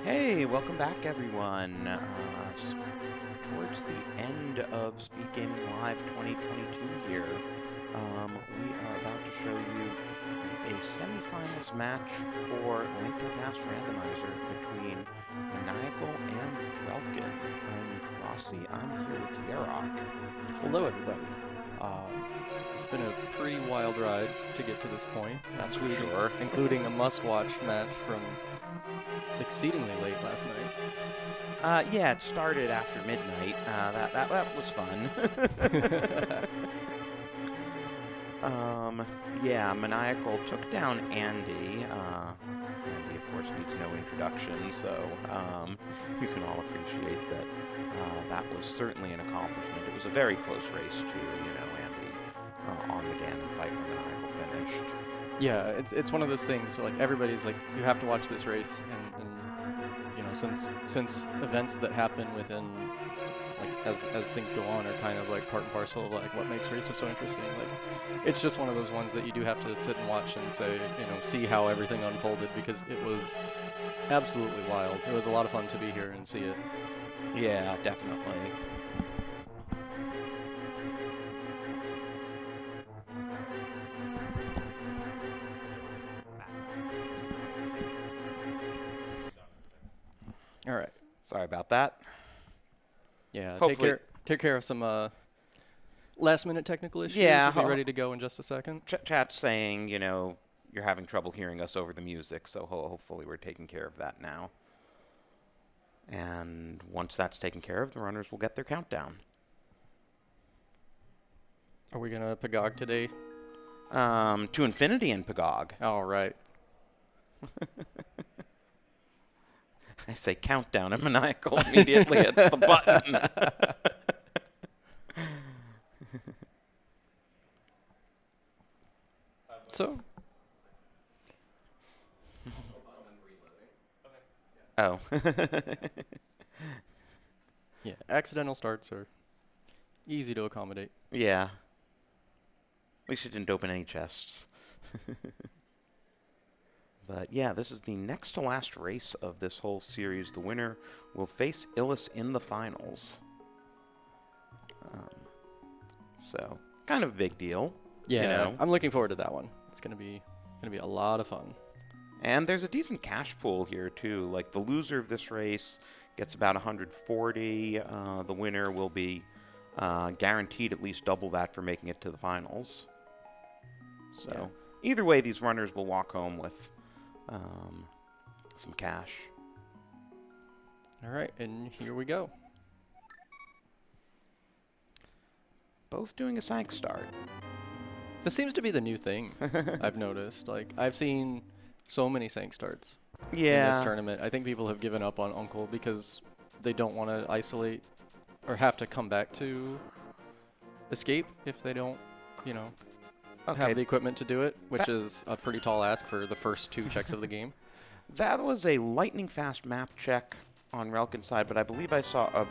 Hey, welcome back, everyone. Towards the end of SpeedGaming Live 2022 here, we are about to show you a semifinals match for ALTTP Randomizer between Maniacal and relkin. I'm Rossi. I'm here with Hera. Hello, everybody. It's been a pretty wild ride to get to this point. That's for sure. Including a must-watch match from exceedingly late last night. Yeah, it started after midnight. That was fun. Yeah, Maniacal took down Andy. Andy, of course, needs no introduction, so you can all appreciate that that was certainly an accomplishment. It was a very close race to, Andy on the Ganon fight when Maniacal finished. Yeah, it's one of those things where, like, everybody's like, you have to watch this race, and you know, since events that happen within, like, as things go on, are kind of like part and parcel of like what makes races so interesting. Like, it's just one of those ones that you do have to sit and watch and say, see how everything unfolded, because it was absolutely wild. It was a lot of fun to be here and see it. Yeah, definitely. All right. Sorry about that. Yeah, Hopefully take care of some last-minute technical issues. Yeah, We'll be ready to go in just a second. Chat's saying, you're having trouble hearing us over the music, so hopefully we're taking care of that now. And once that's taken care of, the runners will get their countdown. Are we gonna Pagog today? To infinity and Pagog. All right. I say countdown, and Maniacal immediately hits the button. So. Oh. Yeah, accidental starts are easy to accommodate. Yeah. At least you didn't open any chests. But yeah, this is the next to last race of this whole series. The winner will face Illis in the finals. So, kind of a big deal. Yeah, I'm looking forward to that one. It's gonna be a lot of fun. And there's a decent cash pool here too. Like, the loser of this race gets about 140. The winner will be guaranteed at least double that for making it to the finals. So either way, these runners will walk home with some cash. All right, and here we go. Both doing a psych start. This seems to be the new thing. I've noticed. Like, I've seen so many Sank starts in this tournament. I think people have given up on Uncle because they don't want to isolate or have to come back to escape if they don't, have the equipment to do it, which is a pretty tall ask for the first 2 checks of the game. That was a lightning fast map check on relkin's side, but I believe I saw a...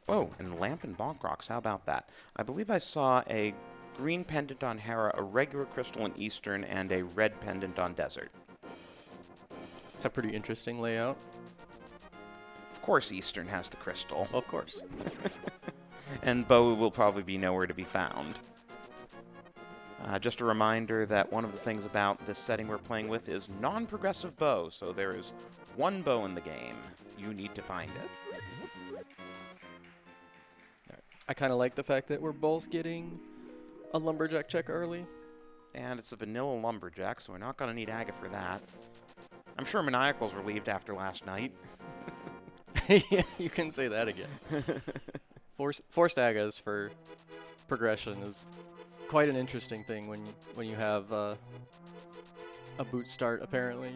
Oh, and Lamp and Bonk Rocks, how about that? I believe I saw a green pendant on Hera, a regular crystal in Eastern, and a red pendant on Desert. It's a pretty interesting layout. Of course Eastern has the crystal. Of course. And Bow will probably be nowhere to be found. Just a reminder that one of the things about this setting we're playing with is non-progressive bow, so there is one bow in the game. You need to find it. I kind of like the fact that we're both getting a lumberjack check early. And it's a vanilla lumberjack, so we're not going to need Aga for that. I'm sure Maniacal's relieved after last night. Yeah, you can say that again. Forced Agas for progression is quite an interesting thing when you have a boot start, apparently.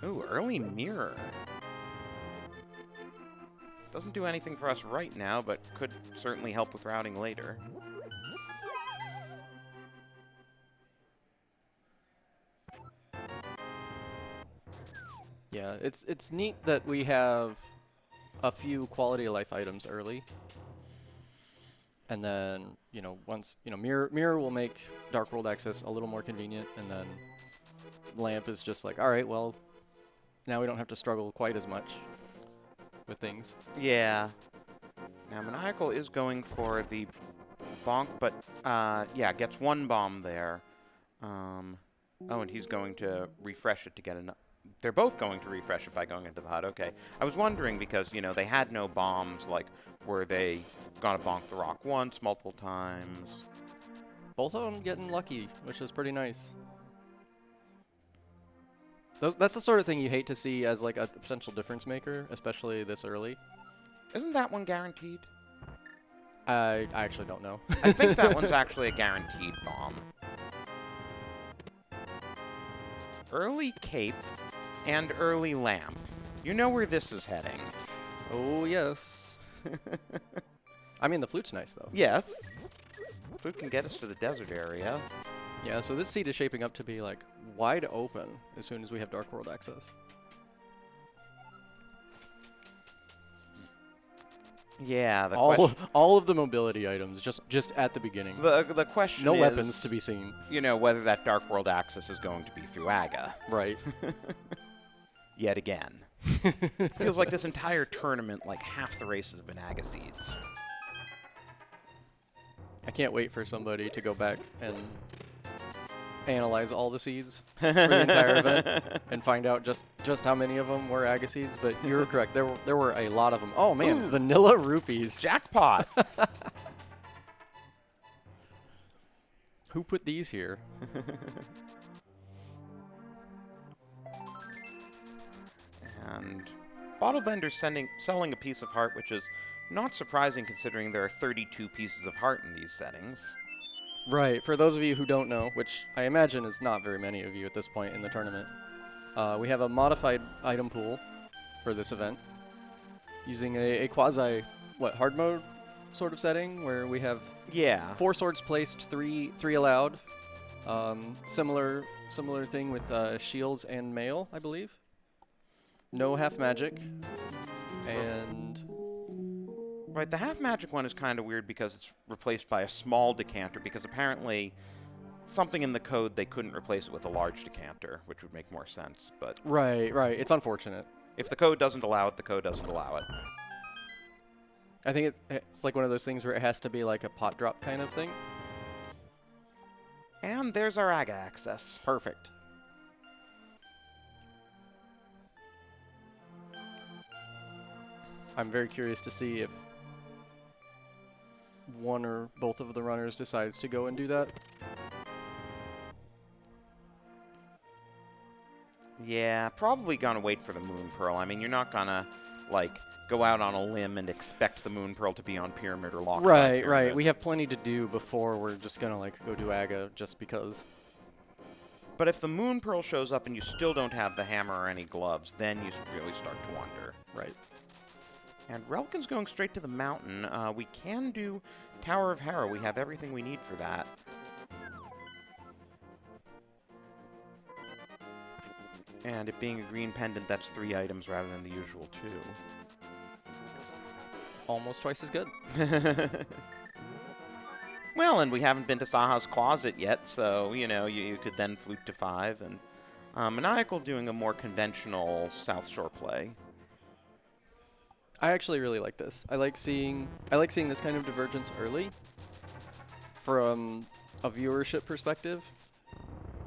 Ooh, early Mire. Doesn't do anything for us right now, but could certainly help with routing later. Yeah, it's neat that we have a few quality of life items early. And then, once, Mire will make Dark World access a little more convenient, and then Lamp is just like, all right, well, now we don't have to struggle quite as much with things. Yeah. Now, Maniacal is going for the bonk, but, yeah, gets one bomb there. Oh, and he's going to refresh it to get another. They're both going to refresh it by going into the hut. Okay. I was wondering because, you know, they had no bombs. Like, were they going to bonk the rock once, multiple times? Both of them getting lucky, which is pretty nice. That's the sort of thing you hate to see as, like, a potential difference maker, especially this early. Isn't that one guaranteed? I actually don't know. I think that one's actually a guaranteed bomb. Early cape and early lamp. You know where this is heading. Oh, yes. I mean, the flute's nice, though. Yes. Flute can get us to the desert area. Yeah, so this seed is shaping up to be, like, wide open as soon as we have Dark World access. Yeah, all of the mobility items just at the beginning. The question no is, weapons to be seen. You know, whether that Dark World access is going to be through Aga. Right. Yet again. Feels like this entire tournament, like half the races have been Aga seeds. I can't wait for somebody to go back and analyze all the seeds for the entire event and find out just how many of them were Aga seeds. But you're correct. There were a lot of them. Oh man, Ooh. vanilla rupees. Jackpot. Who put these here? And bottle vendor selling a piece of heart, which is not surprising considering there are 32 pieces of heart in these settings. Right. For those of you who don't know, which I imagine is not very many of you at this point in the tournament, we have a modified item pool for this event using a quasi, hard mode sort of setting where we have 4 swords placed, 3 allowed. Similar thing with shields and mail, I believe. No half magic. And right, the half magic one is kind of weird because it's replaced by a small decanter because apparently something in the code they couldn't replace it with a large decanter, which would make more sense. But right. It's unfortunate. If the code doesn't allow it, the code doesn't allow it. I think it's like one of those things where it has to be like a pot drop kind of thing. And there's our Aga access. Perfect. I'm very curious to see if one or both of the runners decides to go and do that. Yeah, probably gonna wait for the Moon Pearl. I mean, you're not gonna, like, go out on a limb and expect the Moon Pearl to be on Pyramid or Lock. Right. We have plenty to do before we're just gonna, like, go do Aga just because. But if the Moon Pearl shows up and you still don't have the hammer or any gloves, then you really start to wonder. Right. And Relkin's going straight to the mountain. We can do Tower of Hera. We have everything we need for that. And it being a green pendant, that's 3 items rather than the usual 2. It's almost twice as good. Well, and we haven't been to Saha's Closet yet, so, you know, you could then flute to 5. And Maniacal doing a more conventional South Shore play. I actually really like this. I like seeing this kind of divergence early from a viewership perspective.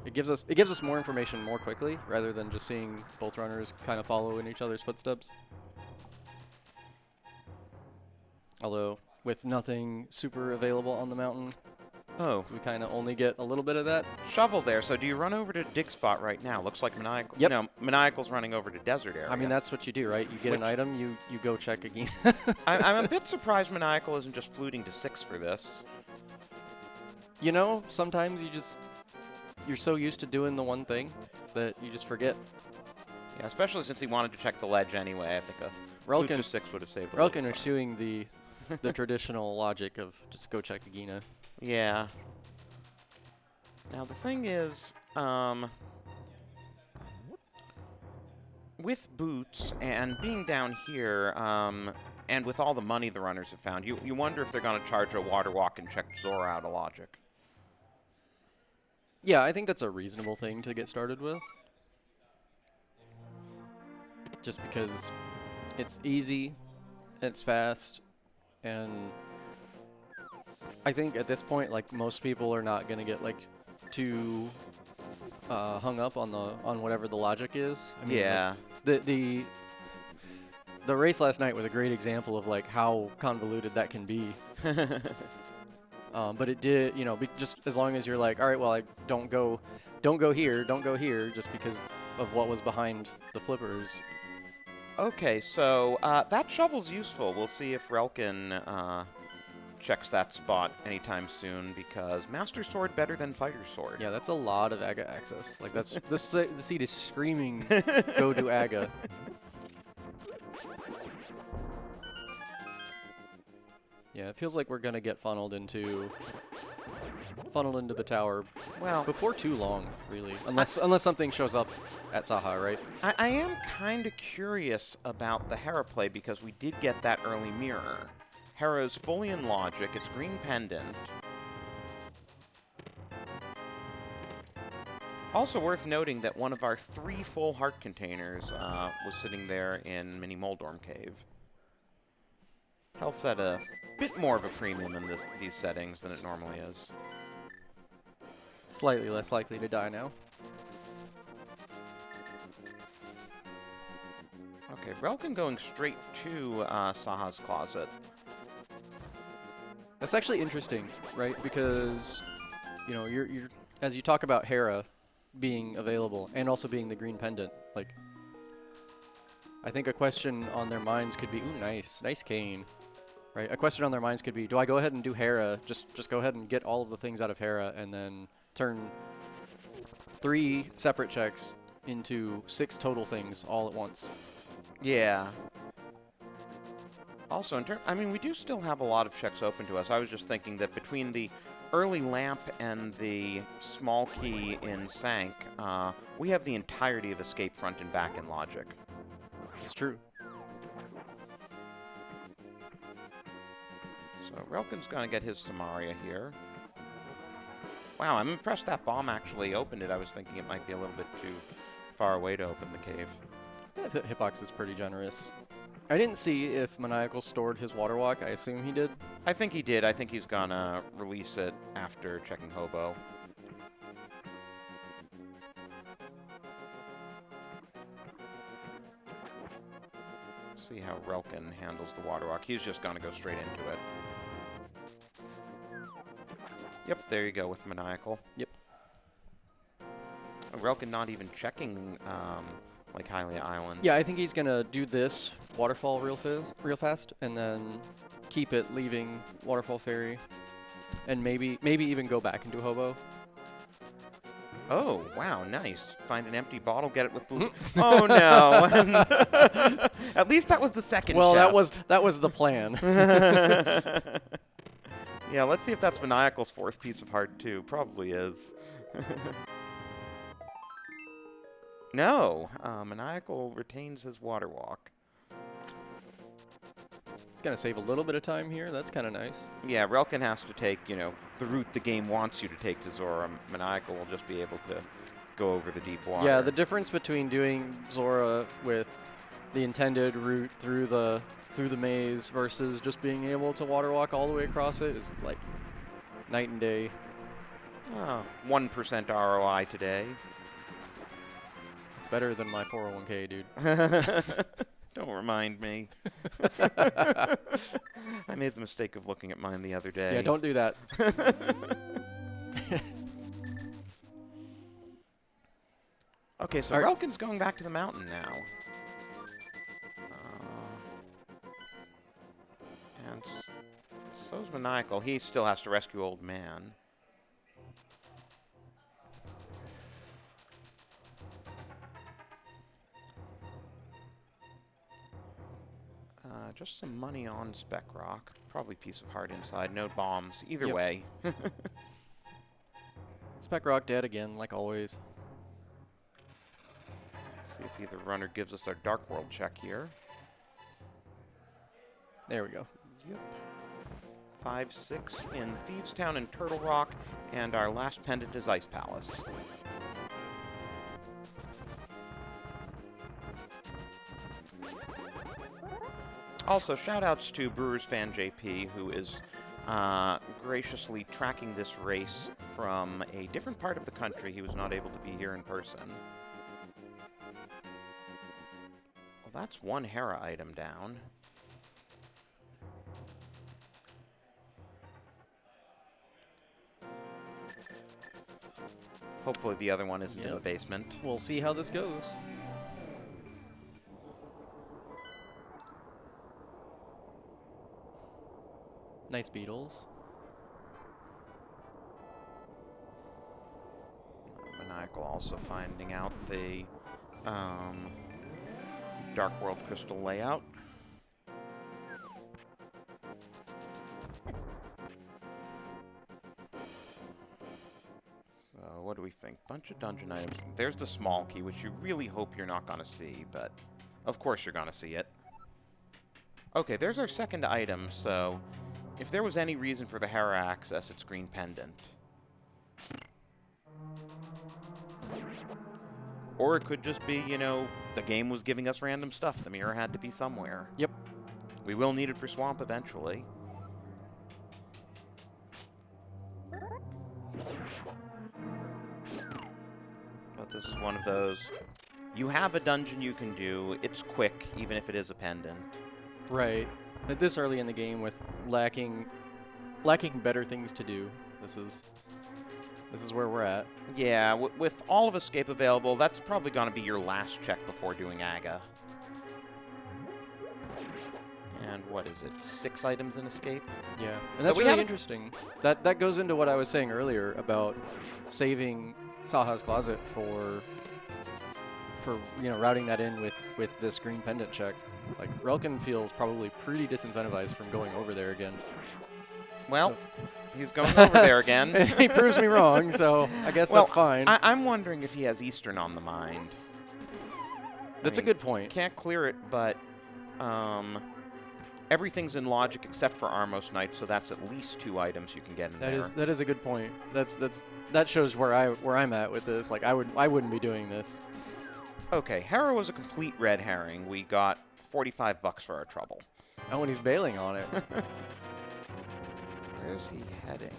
It gives us more information more quickly rather than just seeing both runners kind of follow in each other's footsteps. Although with nothing super available on the mountain, we kind of only get a little bit of that. Shovel there, so do you run over to Dig Spot right now? Looks like Maniacal. Yep. No, Maniacal's running over to Desert Area. I mean, that's what you do, right? You get an item, you go check again. I'm a bit surprised Maniacal isn't just fluting to 6 for this. You know, sometimes you're so used to doing the one thing that you just forget. Yeah, especially since he wanted to check the ledge anyway. I think a flute to 6 would have saved him. Relkin is doing the traditional logic of just go check Agina. Yeah. Now, the thing is, with boots and being down here, and with all the money the runners have found, you wonder if they're going to charge a water walk and check Zora out of logic. Yeah, I think that's a reasonable thing to get started with. just because it's easy, it's fast, and I think at this point, like, most people are not gonna get like too hung up on whatever the logic is. I mean, Yeah. like, the race last night was a great example of like how convoluted that can be. But it did, you know, just as long as you're like, all right, well, don't go here, just because of what was behind the flippers. Okay, so that shovel's useful. We'll see if Relkin checks that spot anytime soon, because Master Sword better than Fighter Sword. Yeah, that's a lot of Aga access. Like, that's the seed is screaming, go to Aga. Yeah, it feels like we're gonna get funneled into the tower. Well, Before too long, really, unless something shows up at Saha, right? I am kind of curious about the Hera play, because we did get that early mirror. Hera's fully in logic. It's green pendant. Also worth noting that one of our 3 full heart containers was sitting there in Mini Moldorm Cave. Health's at a bit more of a premium in these settings than it normally is. Slightly less likely to die now. Okay, Relkin going straight to Saha's closet. That's actually interesting, right? Because, you know, you're as you talk about Hera being available and also being the green pendant, like, I think a question on their minds could be, ooh, nice cane, right? A question on their minds could be, do I go ahead and do Hera, just go ahead and get all of the things out of Hera and then turn 3 separate checks into 6 total things all at once? Yeah. Also, I mean, we do still have a lot of checks open to us. I was just thinking that between the early lamp and the small key in Sank, we have the entirety of escape front and back in logic. It's true. So Relkin's going to get his Samaria here. Wow, I'm impressed that bomb actually opened it. I was thinking it might be a little bit too far away to open the cave. Yeah, the hitbox is pretty generous. I didn't see if Maniacal stored his water walk. I assume he did. I think he did. I think he's gonna release it after checking Hobo. See how Relkin handles the water walk. He's just gonna go straight into it. Yep, there you go with Maniacal. Yep. Relkin not even checking like Hylia Island. Yeah, I think he's gonna do this waterfall real fast, and then keep it leaving Waterfall Ferry, and maybe even go back into Hobo. Oh, wow, nice. Find an empty bottle, get it with blue. Oh, no. At least that was the second Well, chest. that was the plan. Yeah, let's see if that's Maniacal's 4th piece of heart, too. Probably is. No, Maniacal retains his water walk. He's gonna save a little bit of time here. That's kind of nice. Yeah, Relkin has to take, you know, the route the game wants you to take to Zora. Maniacal will just be able to go over the deep water. Yeah, the difference between doing Zora with the intended route through the maze versus just being able to water walk all the way across it is like night and day. 1% ROI today. It's better than my 401k, dude. Don't remind me. I made the mistake of looking at mine the other day. Yeah, don't do that. Okay, so Relkin's going back to the mountain now. And so's Maniacal. He still has to rescue Old Man. Just some money on Spec Rock. Probably piece of heart inside. No bombs. Either way. Spec Rock dead again, like always. See if either runner gives us our Dark World check here. There we go. Yep. 5-6 in Thieves Town and Turtle Rock, and our last pendant is Ice Palace. Also, shout-outs to Brewers fan JP, who is graciously tracking this race from a different part of the country. He was not able to be here in person. Well, that's one Hera item down. Hopefully the other one isn't in the basement. We'll see how this goes. Nice beetles. Maniacal also finding out the Dark World crystal layout. So what do we think? Bunch of dungeon items. There's the small key, which you really hope you're not going to see, but of course you're going to see it. Okay, there's our second item, so if there was any reason for the Hera access, it's green pendant. Or it could just be, you know, the game was giving us random stuff. The mirror had to be somewhere. Yep. We will need it for Swamp eventually. But this is one of those. You have a dungeon you can do. It's quick, even if it is a pendant. Right. At this early in the game, with lacking better things to do, this is where we're at. Yeah, with all of Escape available, that's probably going to be your last check before doing Aga. And what is it? 6 items in Escape? Yeah, and that's really interesting. That goes into what I was saying earlier about saving Saha's Closet for you know, routing that in with this green pendant check. Like, Relkin feels probably pretty disincentivized from going over there again. Well, he's going over there again. He proves me wrong, so I guess that's fine. I'm wondering if he has Eastern on the mind. That's a good point. Can't clear it, but everything's in logic except for Armos Knight, so that's at least 2 items you can get in there. That is a good point. That shows where I'm at with this. Like, I wouldn't be doing this. Okay, Hera was a complete red herring. We got $45 for our trouble. Oh, and he's bailing on it. Where's he heading?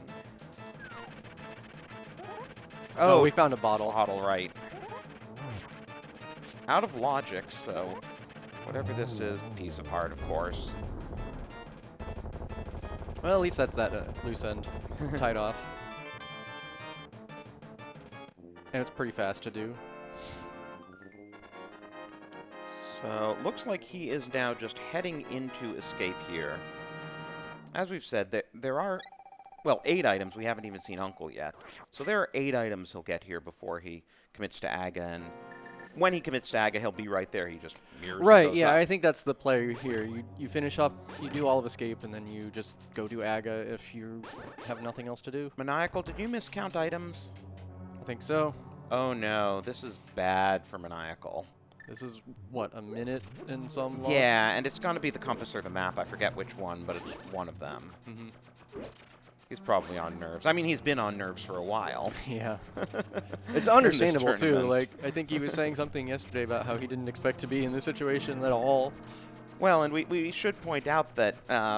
Oh, we found a bottle. Bottle, right. Out of logic, so whatever this is, piece of heart, of course. Well, at least that's that loose end tied off. And it's pretty fast to do. So, looks like he is now just heading into Escape here. As we've said, there are, well, 8 items. We haven't even seen Uncle yet. So there are 8 items he'll get here before he commits to Aga, and when he commits to Aga, he'll be right there. He just mirrors Right, yeah, up. I think that's the play here. You finish up, you do all of Escape, and then you just go do Aga if you have nothing else to do. Maniacal, did you miscount items? I think so. Oh no, this is bad for Maniacal. This is, what, a minute and some lost? Yeah, and it's going to be the compass or the map. I forget which one, but it's one of them. Mm-hmm. He's probably on nerves. I mean, he's been on nerves for a while. Yeah. It's understandable, too. Like, I think he was saying something yesterday about how he didn't expect to be in this situation at all. Well, and we should point out that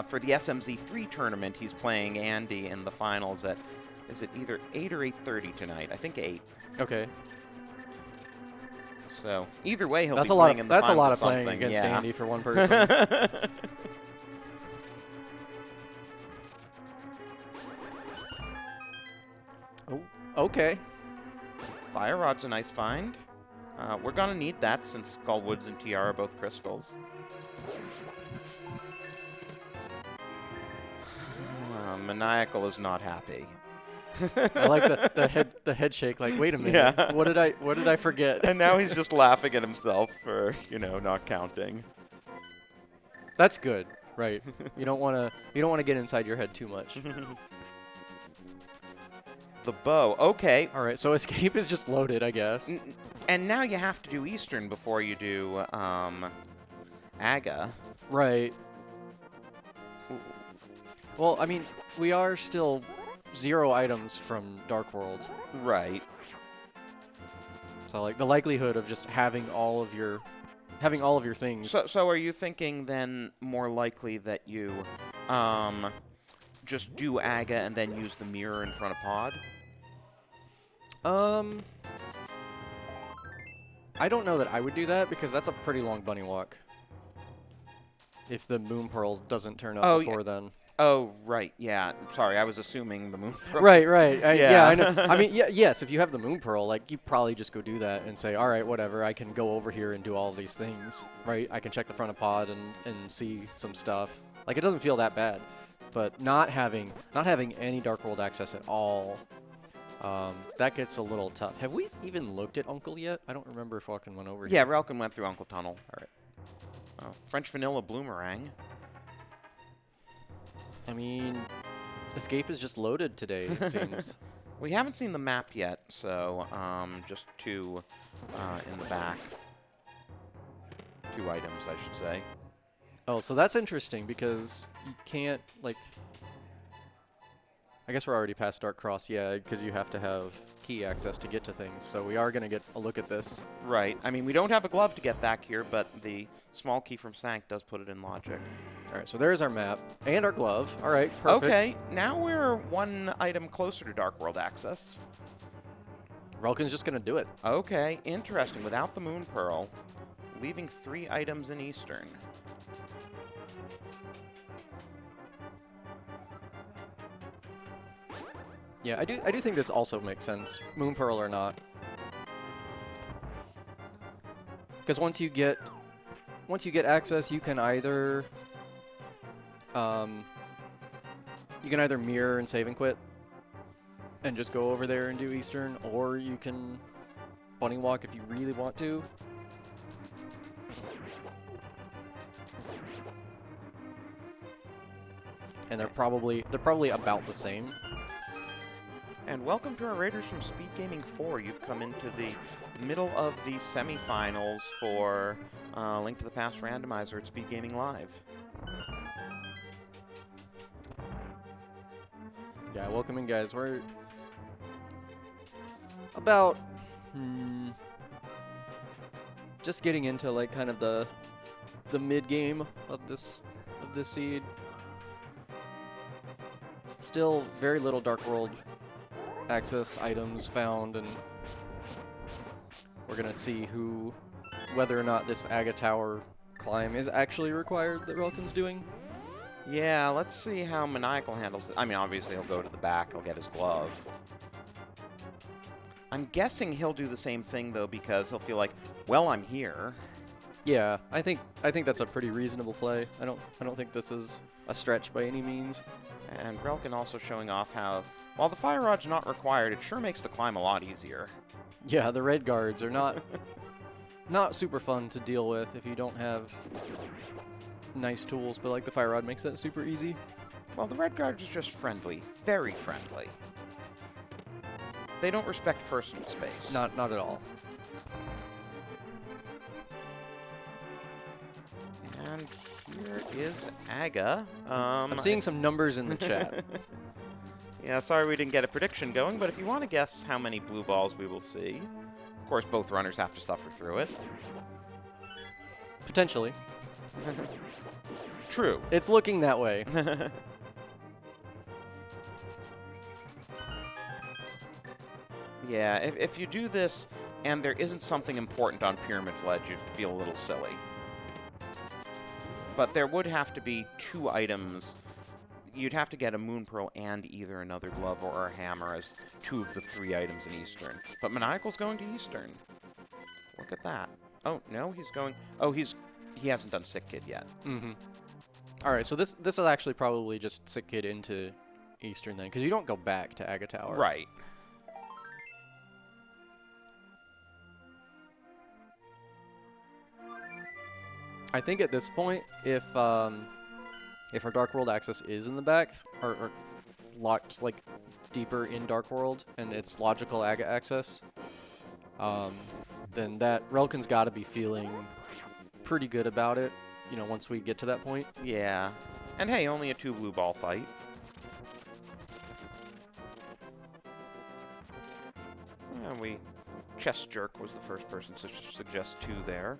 for the SMZ3 tournament, he's playing Andy in the finals at, is it either 8 or 8:30 tonight? I think 8. Okay. So either way, he'll that's be a lot. playing in the That's a finals lot of or playing something. against Yeah. Andy for one person. Oh, okay. Fire Rod's a nice find. We're gonna need that since Skullwoods and TR are both crystals. Maniacal is not happy. I like the head shake. Like, wait a minute. Yeah. What did I forget? And now he's just laughing at himself for, you know, not counting. That's good, right? You don't want to get inside your head too much. The bow. Okay. All right. So Escape is just loaded, I guess. And now you have to do Eastern before you do Aga. Right. Well, I mean, we are still 0 items from Dark World. Right. So, like, the likelihood of just having all of your having all of your things. So are you thinking then more likely that you just do Aga and then use the mirror in front of Pod? I don't know that I would do that because that's a pretty long bunny walk. If the Moon Pearl doesn't turn up before then. Oh, right, yeah. Sorry, I was assuming the Moon Pearl. Right. Yeah, I know. Yeah. I mean, yes, if you have the Moon Pearl, like, you probably just go do that and say, all right, whatever, I can go over here and do all these things, right? I can check the front of Pod and see some stuff. Like, it doesn't feel that bad. But not having any Dark World access at all, that gets a little tough. Have we even looked at Uncle yet? I don't remember if Relkin went over here. Yeah, Relkin went through Uncle Tunnel. All right. Oh, French Vanilla Bloomerang. I mean, Escape is just loaded today, it seems. We haven't seen the map yet, so just two in the back. 2 items, I should say. Oh, so that's interesting because you can't, like... I guess we're already past Dark Cross, yeah, because you have to have key access to get to things, so we are going to get a look at this. Right. I mean, we don't have a glove to get back here, but the small key from Sank does put it in logic. All right, so there's our map and our glove. All right, perfect. Okay, now we're 1 item closer to Dark World access. Relkin's just going to do it. Okay, interesting. Without the Moon Pearl, leaving 3 items in Eastern. Yeah, I do think this also makes sense, Moon Pearl or not. Because once you get access, you can either mirror and save and quit and just go over there and do Eastern, or you can bunny walk if you really want to. And they're probably about the same. And welcome to our Raiders from SpeedGaming 4. You've come into the middle of the semifinals for Link to the Past Randomizer at SpeedGaming Live. Yeah, welcome in, guys. We're about just getting into like kind of the mid game of this seed. Still very little Dark World access items found, and we're gonna see whether or not this Aga Tower climb is actually required that Relkin's doing. Yeah, let's see how Maniacal handles it. I mean, obviously he'll go to the back, he'll get his glove. I'm guessing he'll do the same thing though, because he'll feel like, well, I'm here. Yeah, I think that's a pretty reasonable play. I don't think this is a stretch by any means. And Relkin also showing off how, while the fire rod's not required, it sure makes the climb a lot easier. Yeah, the red guards are not super fun to deal with if you don't have nice tools, but like the fire rod makes that super easy. Well, the red guards are just friendly, very friendly. They don't respect personal space. Not at all. And here is Aga. I'm seeing some numbers in the chat. Yeah, sorry we didn't get a prediction going, but if you want to guess how many blue balls we will see, of course both runners have to suffer through it. Potentially. True. It's looking that way. Yeah, if you do this and there isn't something important on Pyramid Ledge, you feel a little silly. But there would have to be 2 items. You'd have to get a Moon Pearl and either another glove or a hammer as 2 of the 3 items in Eastern. But Maniacal's going to Eastern. Look at that. Oh, no, he's going... Oh, he hasn't done Sick Kid yet. Mm-hmm. All right, so this is actually probably just Sick Kid into Eastern then, because you don't go back to Aga Tower. Right. I think at this point, if our Dark World access is in the back, or locked like deeper in Dark World, and it's logical Aga access, then that Relkin's got to be feeling pretty good about it. You know, once we get to that point. Yeah. And hey, only a 2 blue ball fight. And Chest Jerk was the first person to suggest 2 there.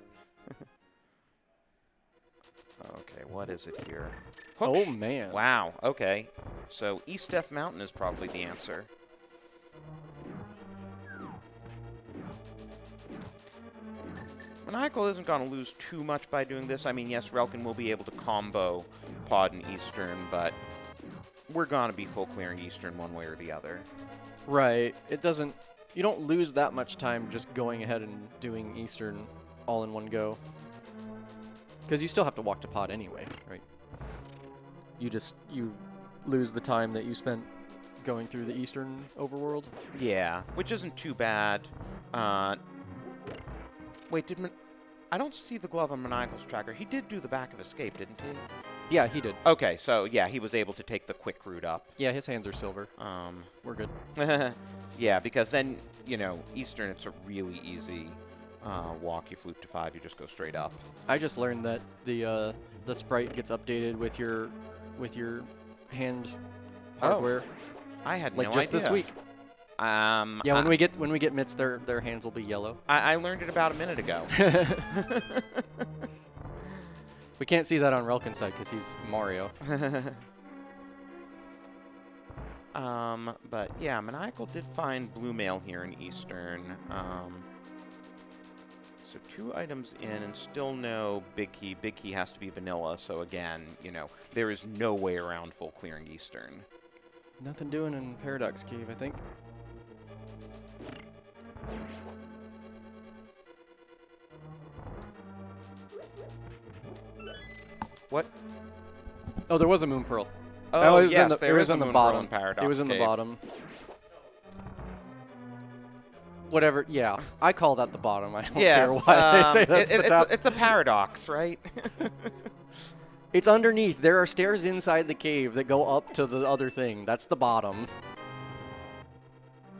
Okay, what is it here? Oh, man. Wow, okay. So East F Mountain is probably the answer. Maniacal isn't going to lose too much by doing this. I mean, yes, Relkin will be able to combo Pod and Eastern, but we're going to be full clearing Eastern one way or the other. Right. It doesn't... You don't lose that much time just going ahead and doing Eastern all in one go. Because you still have to walk to Pod anyway, right? You lose the time that you spent going through the Eastern overworld. Yeah, which isn't too bad. Wait, I don't see the glove on Maniacal's tracker. He did do the back of escape, didn't he? Yeah, he did. Okay, so yeah, he was able to take the quick route up. Yeah, his hands are silver. We're good. Yeah, because then, you know, Eastern, it's a really easy walk. You flute to 5, you just go straight up. I just learned that the sprite gets updated with your hand hardware. I had like no just idea. this week. Yeah, when we get mitts, their hands will be yellow. I learned it about a minute ago. We can't see that on Relkin's side because he's Mario. But yeah, Maniacal did find blue mail here in Eastern. So 2 items in and still no big key. Big key has to be vanilla. So again, you know, there is no way around full clearing Eastern. Nothing doing in Paradox Cave, I think. What? Oh, there was a Moon Pearl. Oh, it was yes, it was in the bottom. It was in the bottom. Whatever, yeah. I call that the bottom. I don't care why they say that's the top. It's a paradox, right? It's underneath. There are stairs inside the cave that go up to the other thing. That's the bottom.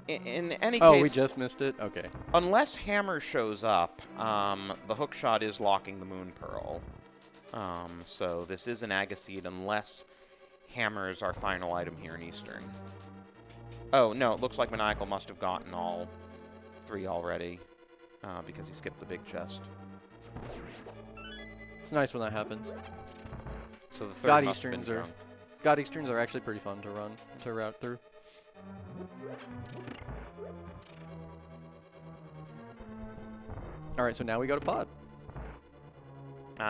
In any case... Oh, we just missed it? Okay. Unless Hammer shows up, the hook shot is locking the Moon Pearl. So this is an Aga Seed unless Hammer is our final item here in Eastern. Oh, no, it looks like Maniacal must have gotten all 3 already because he skipped the big chest. It's nice when that happens. So the third God Easterns are actually pretty fun to route through. All right, so now we go to Pod.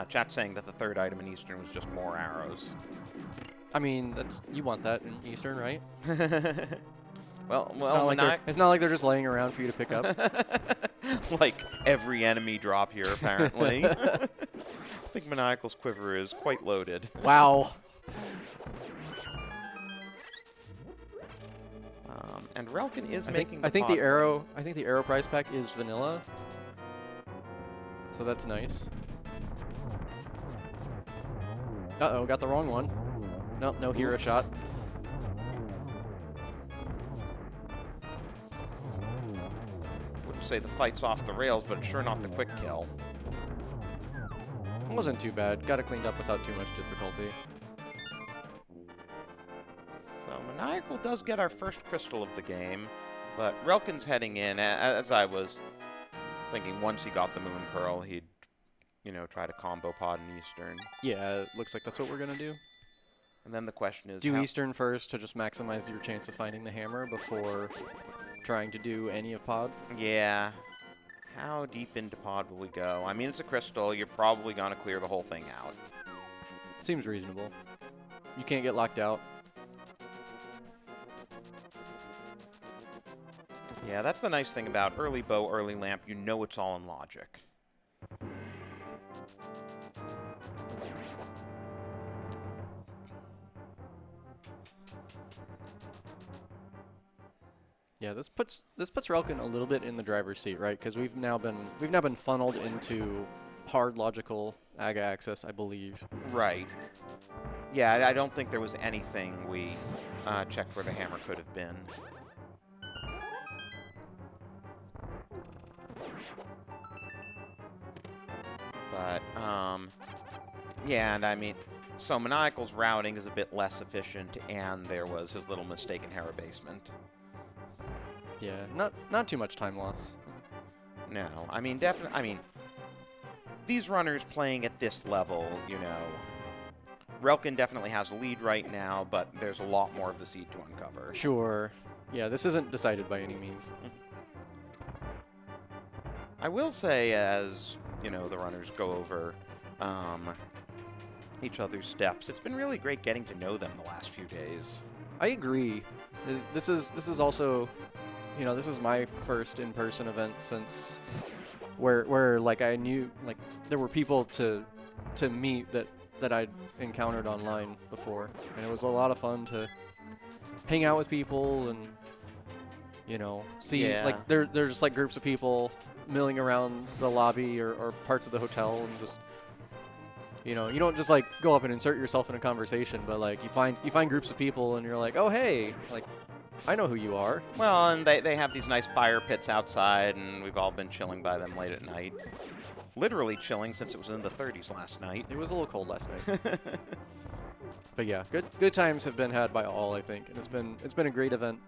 Chat's saying that the 3rd item in Eastern was just more arrows. I mean, you want that in Eastern, right? well, it's not like they're just laying around for you to pick up. Like every enemy drop here, apparently. I think Maniacal's quiver is quite loaded. Wow. And Relkin is making. I think the arrow prize pack is vanilla. So that's nice. Uh-oh, got the wrong one. Nope, no Hera shot. Wouldn't say the fight's off the rails, but sure not the quick kill. It wasn't too bad. Got it cleaned up without too much difficulty. So Maniacal does get our first crystal of the game, but Relkin's heading in, as I was thinking once he got the Moon Pearl, he'd, you know, try to combo Pod and Eastern. Yeah, it looks like that's what we're going to do. And then the question is... Do Eastern first to just maximize your chance of finding the hammer before trying to do any of Pod? Yeah. How deep into Pod will we go? I mean, it's a crystal. You're probably going to clear the whole thing out. Seems reasonable. You can't get locked out. Yeah, that's the nice thing about early bow, early lamp. You know it's all in logic. Yeah, this puts Relkin a little bit in the driver's seat, right? Because we've now been funneled into hard logical Aga access, I believe. Right. Yeah, I don't think there was anything we checked where the hammer could have been. But, yeah, and I mean, so Maniacal's routing is a bit less efficient, and there was his little mistake in Hera basement. Yeah, not too much time loss. No, I mean, definitely, I mean, these runners playing at this level, you know, relkin definitely has a lead right now, but there's a lot more of the seed to uncover. Sure. Yeah, this isn't decided by any means. I will say, as, you know, the runners go over each other's steps, it's been really great getting to know them the last few days. I agree. This is also, you know, this is my first in-person event since where like I knew like there were people to meet that I'd encountered online before, and it was a lot of fun to hang out with people and, you know, see like there's just like groups of people milling around the lobby or parts of the hotel, and just, you know, you don't just like go up and insert yourself in a conversation, but like you find groups of people and you're like, oh hey, like I know who you are. Well, and they have these nice fire pits outside, and we've all been chilling by them late at night. Literally chilling since it was in the 30s last night. It was a little cold last night. But yeah, good times have been had by all, I think, and it's been a great event.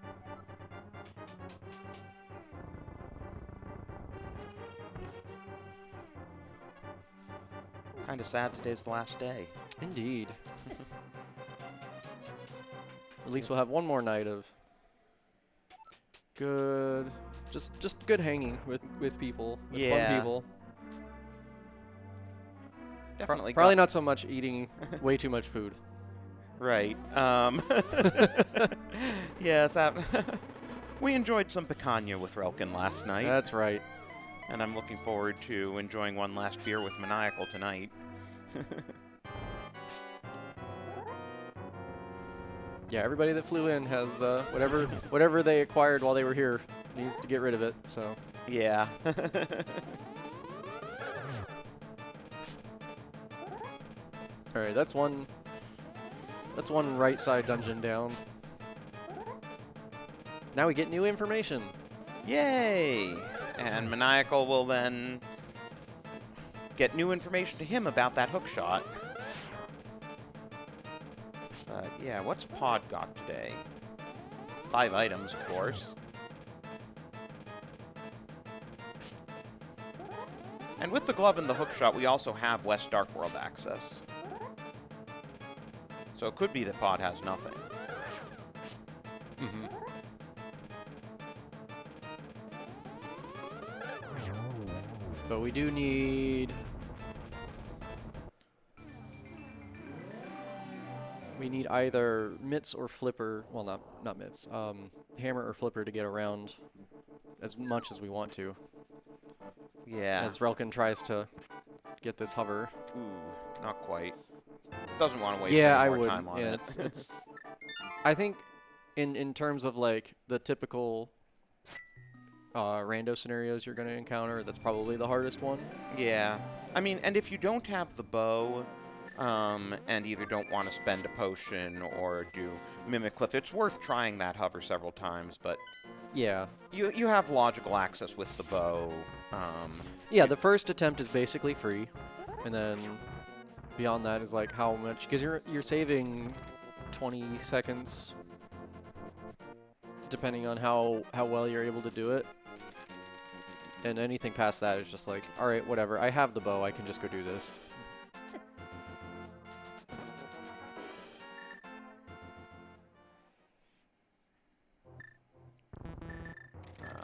Kind of sad today's the last day. Indeed. At least we'll have one more night of good, just good hanging with people, with fun people. Definitely. Probably not so much eating way too much food. Right. Yes, we enjoyed some picanha with relkin last night. That's right. And I'm looking forward to enjoying one last beer with Maniacal tonight. Yeah, everybody that flew in has whatever they acquired while they were here needs to get rid of it. So yeah. All right, that's one right side dungeon down. Now we get new information. Yay! And Maniacal will then get new information to him about that hook shot. Yeah, what's Pod got today? 5 items, of course. And with the glove and the hook shot, we also have West Dark World access. So it could be that Pod has nothing. Mm-hmm. But we do need... We need either Mitts or Flipper. Well, not Mitts. Hammer or Flipper to get around as much as we want to. Yeah. As relkin tries to get this hover. Ooh, not quite. Doesn't want to waste Yeah, any I more would. time on Yeah, it. it's. I think, in terms of like the typical rando scenarios you're going to encounter, that's probably the hardest one. Yeah. I mean, and if you don't have the bow, and either don't want to spend a potion or do Mimic Cliff, it's worth trying that hover several times, but Yeah. you have logical access with the bow. Yeah, the first attempt is basically free, and then beyond that is like how much, because you're saving 20 seconds depending on how well you're able to do it. And anything past that is just like, all right, whatever. I have the bow. I can just go do this.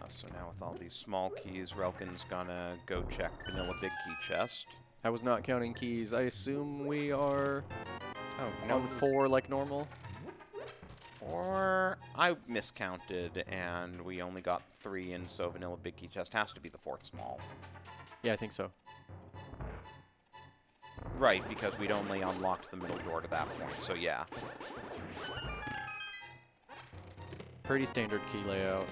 So now with all these small keys, Relkin's gonna go check Vanilla Big Key chest. I was not counting keys. I assume we are No, on 4 like normal. Or I miscounted and we only got 3, and so Vanilla Big Key chest has to be the 4th small. Yeah, I think so. Right, because we'd only unlocked the middle door to that point, so yeah. Pretty standard key layout.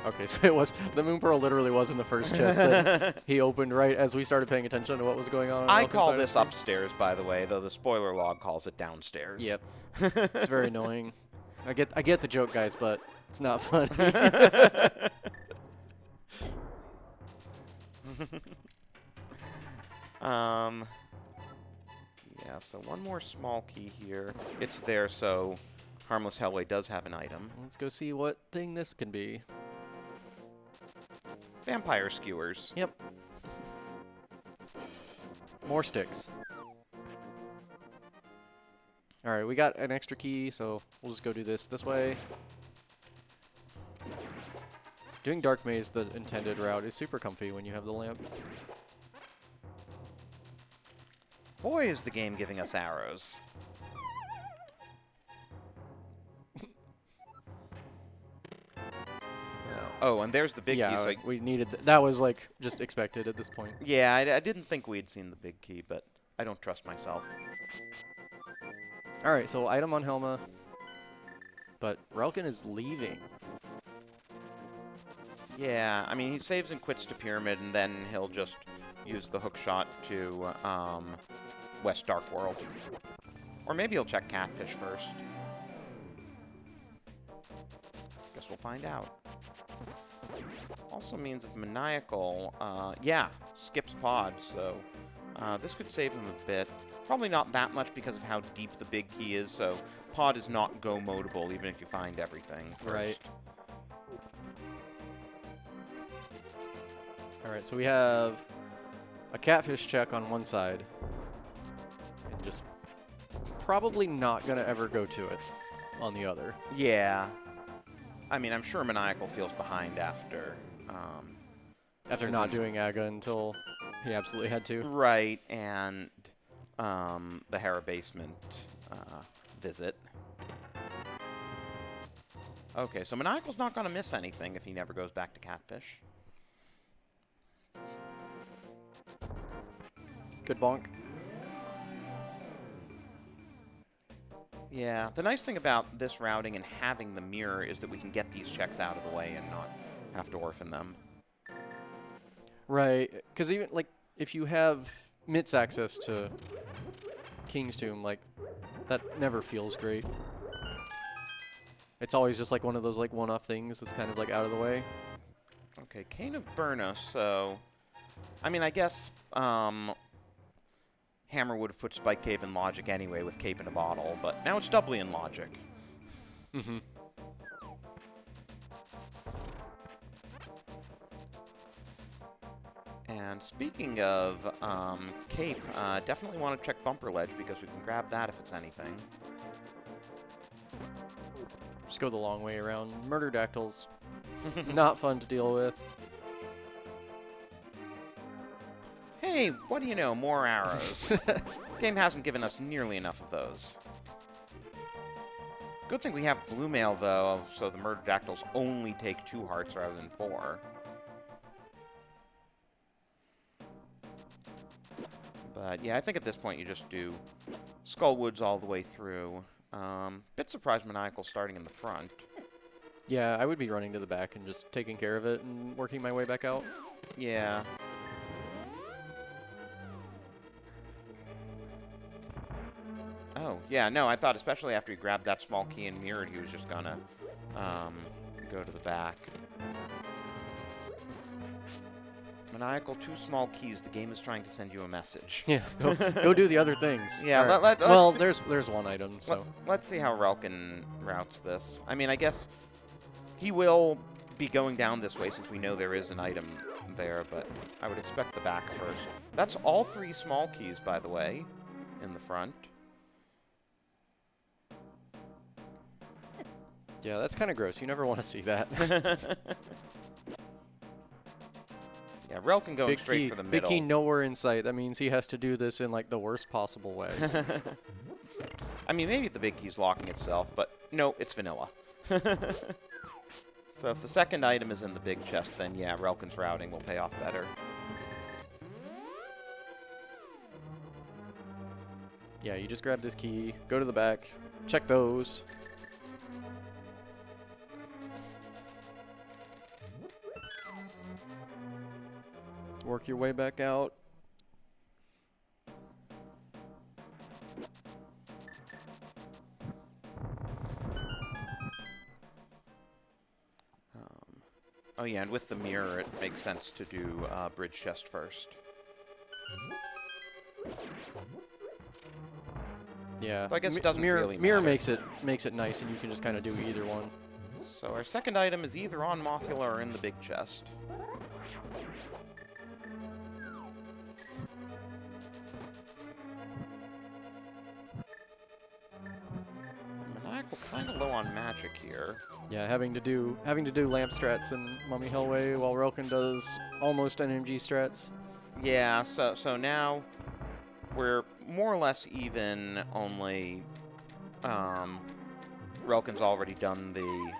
Okay, so it was, the Moon Pearl literally was in the first chest that he opened right as we started paying attention to what was going on. I call this upstairs, by the way, though the spoiler log calls it downstairs. Yep. It's very annoying. I get the joke, guys, but it's not funny. Yeah, so one more small key here. It's there, so Harmless Hellway does have an item. Let's go see what thing this can be. Vampire skewers. Yep. more sticks. All right, we got an extra key, so we'll just go do this way. Doing Dark Maze the intended route is super comfy when you have the lamp. Boy, is the game giving us arrows. Oh, and there's the big key. So we needed that was like just expected at this point. Yeah, I didn't think we'd seen the big key, but I don't trust myself. All right, so item on Helma, but relkin is leaving. Yeah, I mean, he saves and quits to Pyramid, and then he'll just use the hook shot to West Dark World. Or maybe he'll check Catfish first. Guess we'll find out. Also means if Maniacal, yeah, skips Pod, so this could save him a bit. Probably not that much because of how deep the big key is, so Pod is not go-modable even if you find everything first. Right. All right, so we have a Catfish check on one side, and just probably not going to ever go to it on the other. Yeah. I mean, I'm sure Maniacal feels behind after... after not doing Aga until he absolutely had to. Right, and the Hera basement visit. Okay, so Maniacal's not going to miss anything if he never goes back to Catfish. Good bonk. Yeah, the nice thing about this routing and having the mirror is that we can get these checks out of the way and not have to orphan them. Right, because even, like, if you have Mit's access to King's Tomb, like, that never feels great. It's always just, like, one of those, like, one-off things that's kind of, like, out of the way. Okay, Cane of Burna, so... I mean, I guess, Hammer would have put Spike Cave in Logic anyway with Cape in a Bottle, but now it's doubly in Logic. Mm-hmm. And speaking of Cape, definitely want to check Bumper Ledge because we can grab that if it's anything. Just go the long way around. Murderdactyls, not fun to deal with. Hey, what do you know? More arrows. Game hasn't given us nearly enough of those. Good thing we have Blue Mail, though, so the Murderdactyls only take 2 hearts rather than 4. But yeah, I think at this point you just do Skullwoods all the way through. Bit surprised Maniacal starting in the front. Yeah, I would be running to the back and just taking care of it and working my way back out. Yeah. Oh, yeah, no, I thought especially after he grabbed that small key and mirrored, he was just gonna go to the back. Maniacal, 2 small keys. The game is trying to send you a message. Yeah, go do the other things. Yeah, right. Well, there's one item, so. Let's see how relkin routes this. I mean, I guess he will be going down this way since we know there is an item there, but I would expect the back first. That's all 3 small keys, by the way, in the front. Yeah, that's kind of gross. You never want to see that. Yeah, relkin going straight for the middle. Big key nowhere in sight. That means he has to do this in, like, the worst possible way. I mean, maybe the big key's locking itself, but no, it's vanilla. So if the second item is in the big chest, then yeah, relkin's routing will pay off better. Yeah, you just grab this key, go to the back, check those. Work your way back out. Oh yeah, and with the mirror, it makes sense to do bridge chest first. Yeah, but I guess it doesn't really matter. Mirror makes it nice, and you can just kind of do either one. So our second item is either on Mothula or in the big chest. Maniacal kind of low on magic here. Yeah, having to do lamp strats in Mummy Hellway while relkin does almost NMG strats. Yeah, so now we're more or less even, only relkin's already done the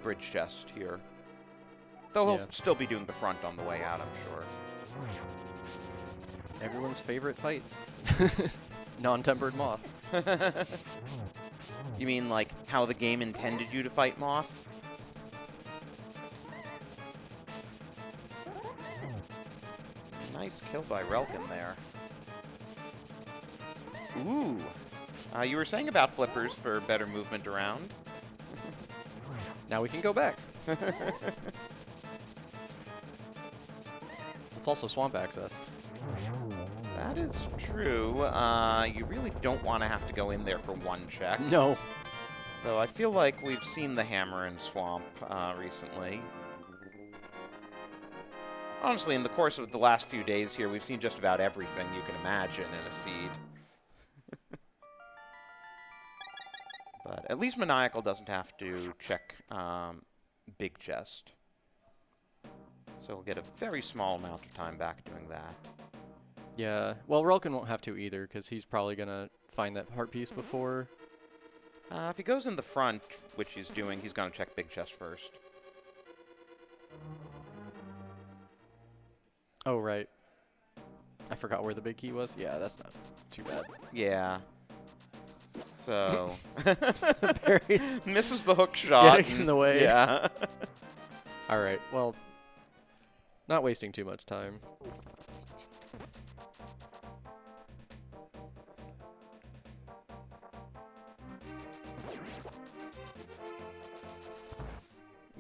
bridge chest here. Though he'll still be doing the front on the way out, I'm sure. Everyone's favorite fight. Non-tempered moth. You mean like how the game intended you to fight Moth? Nice kill by relkin there. Ooh. You were saying about flippers for better movement around. Now we can go back. It's also swamp access. That is true. You really don't want to have to go in there for one check. No. Though I feel like we've seen the hammer in swamp recently. Honestly, in the course of the last few days here, we've seen just about everything you can imagine in a seed. But at least Maniacal doesn't have to check big chest. So we'll get a very small amount of time back doing that. Yeah, well, relkin won't have to either, because he's probably going to find that heart piece before. If he goes in the front, which he's doing, he's going to check big chest first. Oh, right. I forgot where the big key was. Yeah, that's not too bad. Yeah. So... Barry's misses the hook shot. getting in the way. Yeah. All right, well, not wasting too much time.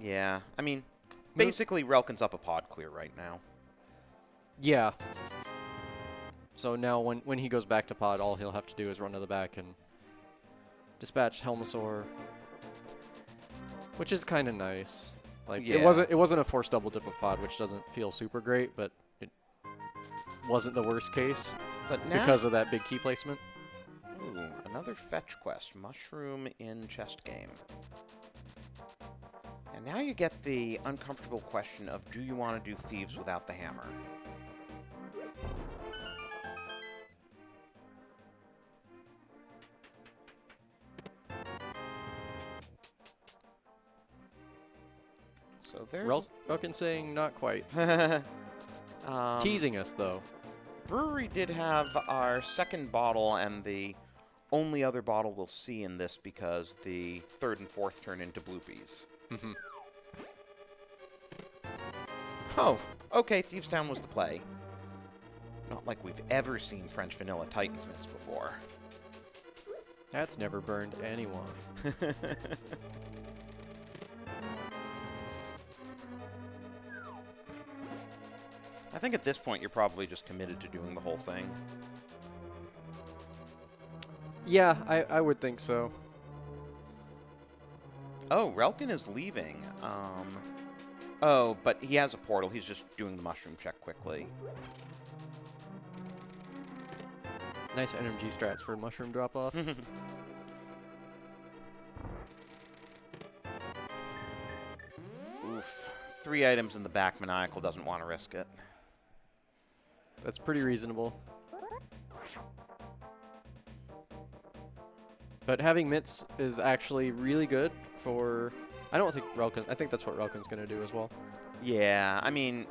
Yeah, I mean, basically relkin's up a pod clear right now. Yeah. So now when he goes back to pod, all he'll have to do is run to the back and dispatch Helmasaur, which is kind of nice. Like Yeah. it wasn't a forced double dip of pod, which doesn't feel super great, but it wasn't the worst case But now, because of that big key placement. ooh, another fetch quest, mushroom in chest game. And now you get the uncomfortable question of, do you want to do Thieves without the hammer? So there's... Relkin saying not quite. Teasing us, though. Brewery did have our second bottle and the only other bottle we'll see in this because the third and fourth turn into bloopies. Mm-hmm. Oh, okay, Thieves Town was the play. Not like we've ever seen French Vanilla Titans Mints before. That's never burned anyone. I think at this point you're probably just committed to doing the whole thing. Yeah, I would think so. Oh, relkin is leaving. Oh, but he has a portal. He's just doing the mushroom check quickly. Nice NMG strats for mushroom drop-off. Oof. 3 items in the back. Maniacal doesn't want to risk it. That's pretty reasonable. But having mitts is actually really good for... I don't think relkin... I think that's what relkin's going to do as well. Yeah, I mean,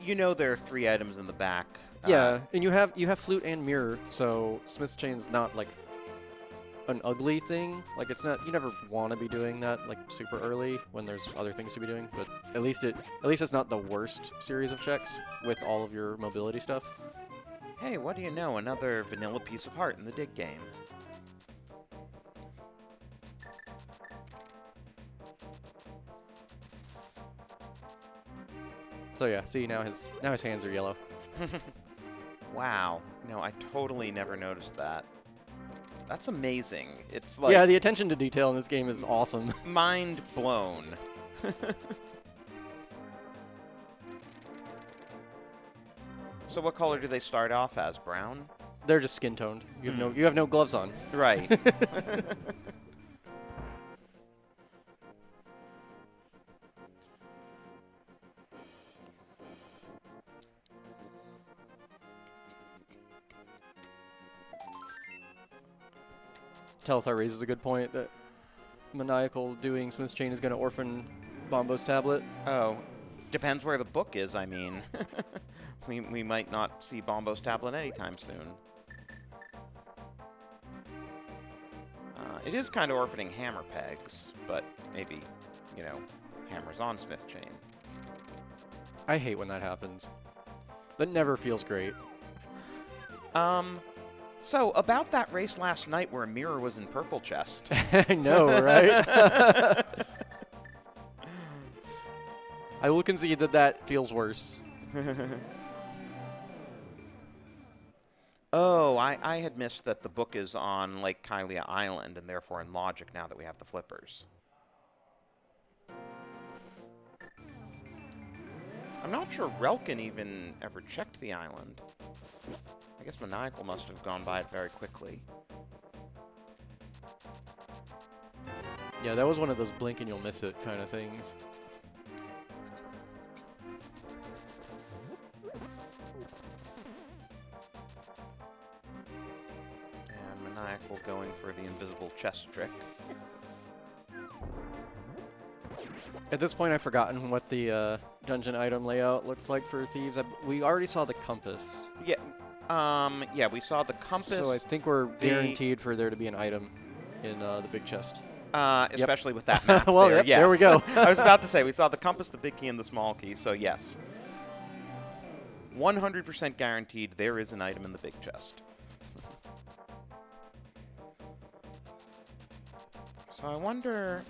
you know there are 3 items in the back. Yeah, and you have flute and mirror, so Smith's Chain's not like an ugly thing. Like it's not, you never want to be doing that like super early when there's other things to be doing, but at least it's not the worst series of checks with all of your mobility stuff. Hey, what do you know? Another vanilla piece of heart in the dig game. So yeah, see now his hands are yellow. Wow. No, I totally never noticed that. That's amazing. It's like... Yeah, the attention to detail in this game is awesome. Mind blown. So what color do they start off as? Brown? They're just skin toned. You have no gloves on. Right. Telethar raises a good point that Maniacal doing Smith's Chain is going to orphan Bombo's tablet. Oh, depends where the book is, I mean. we might not see Bombo's tablet anytime soon. It is kind of orphaning hammer pegs, but maybe, you know, hammers on Smith Chain. I hate when that happens. That never feels great. So, about that race last night where Mire was in purple chest. I know, right? I will concede that feels worse. Oh, I had missed that the book is on Lake Kylia Island and therefore in Logic now that we have the flippers. I'm not sure Relkin even ever checked the island. I guess Maniacal must have gone by it very quickly. Yeah, that was one of those blink and you'll miss it kind of things. And Maniacal going for the invisible chest trick. At this point, I've forgotten what the dungeon item layout looked like for Thieves. We already saw the compass. Yeah, yeah, we saw the compass. So I think we're guaranteed for there to be an item in the big chest. Especially with that map well, there, yep, yes. there we go. I was about to say, we saw the compass, the big key, and the small key, so yes. 100% guaranteed there is an item in the big chest. So I wonder...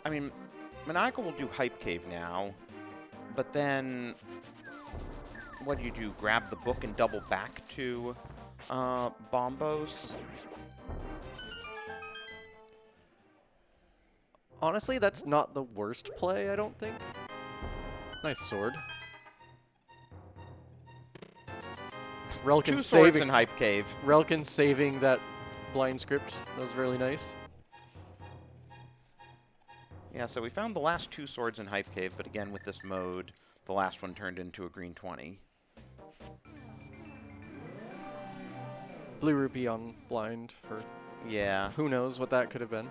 I mean, Maniacal will do Hype Cave now, but then... What do you do? Grab the book and double back to Bombo's? Honestly, that's not the worst play, I don't think. Nice sword. Relkin Two swords saving in Hype Cave. Relkin saving that blind script. That was really nice. Yeah, so we found the last two swords in Hype Cave, but again, with this mode, the last one turned into a green 20. Blue rupee on blind for... Yeah. Who knows what that could have been.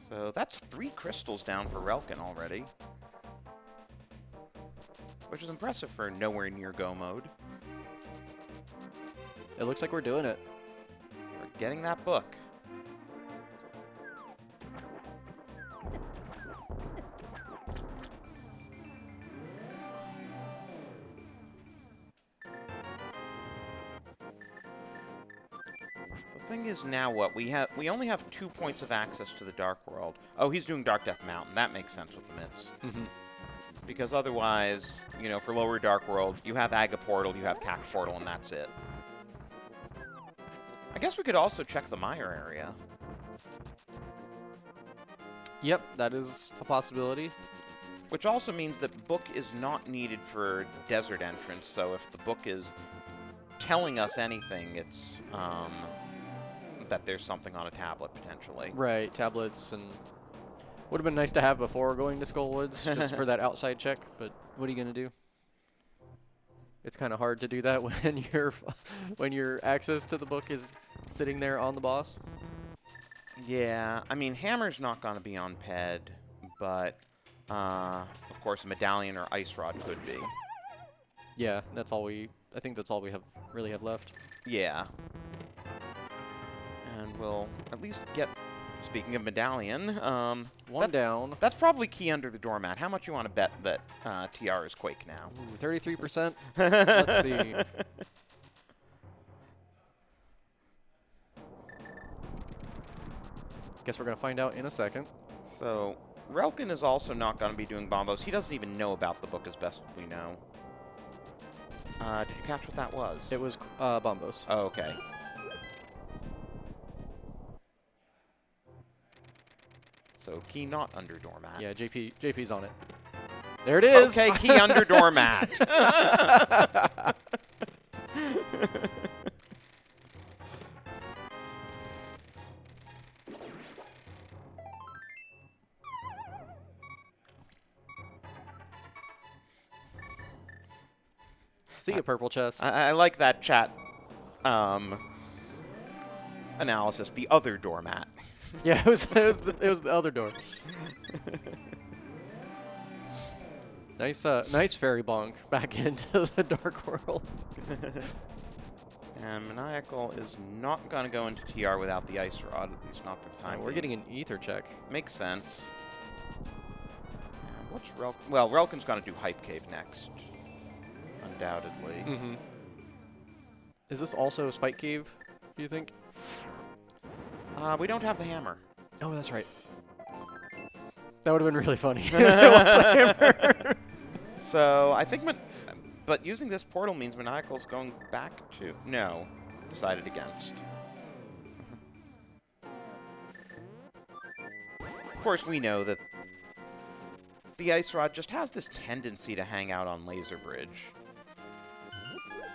So that's 3 crystals down for Relkin already. Which is impressive for nowhere near go mode. It looks like we're doing it. We're getting that book. The thing is now what? We only have 2 points of access to the Dark World. Oh, he's doing Dark Death Mountain. That makes sense with the mitts. Mm-hmm. Because otherwise, you know, for lower Dark World, you have Aga Portal, you have Cack Portal, and that's it. I guess we could also check the Mire area. Yep, that is a possibility. Which also means that book is not needed for desert entrance, so if the book is telling us anything, it's that there's something on a tablet, potentially. Right, tablets, and would have been nice to have before going to Skullwoods, just for that outside check, but what are you going to do? It's kind of hard to do that when your access to the book is sitting there on the boss. Yeah, I mean, Hammer's not going to be on Ped, but, of course, a Medallion or Ice Rod could be. Yeah, that's all I think that's all we really have left. Yeah. And we'll at least get, speaking of Medallion, one down. That's probably key under the doormat. How much you want to bet that TR is Quake now? Ooh, 33%? Let's see. Guess we're going to find out in a second. So, Relkin is also not going to be doing Bombos. He doesn't even know about the book as best we know. Did you catch what that was? It was Bombos. Oh, okay. So, key not under doormat. Yeah, JP's on it. There it is. Okay, key under doormat. See a purple chest. I like that chat analysis. The other doormat. Yeah, it was the other door. Nice fairy bonk back into the dark world. And Maniacal is not going to go into TR without the ice rod, at least not for the time. We're getting an ether check. Makes sense. And what's Relkin? Well, Relkin's going to do Hype Cave next, undoubtedly. Mm-hmm. Is this also Spike Cave, do you think? We don't have the hammer. Oh, that's right. That would have been really funny if it was the hammer. So I think, but using this portal means Maniacal's going back to... No, decided against. Of course, we know that the ice rod just has this tendency to hang out on Laser Bridge.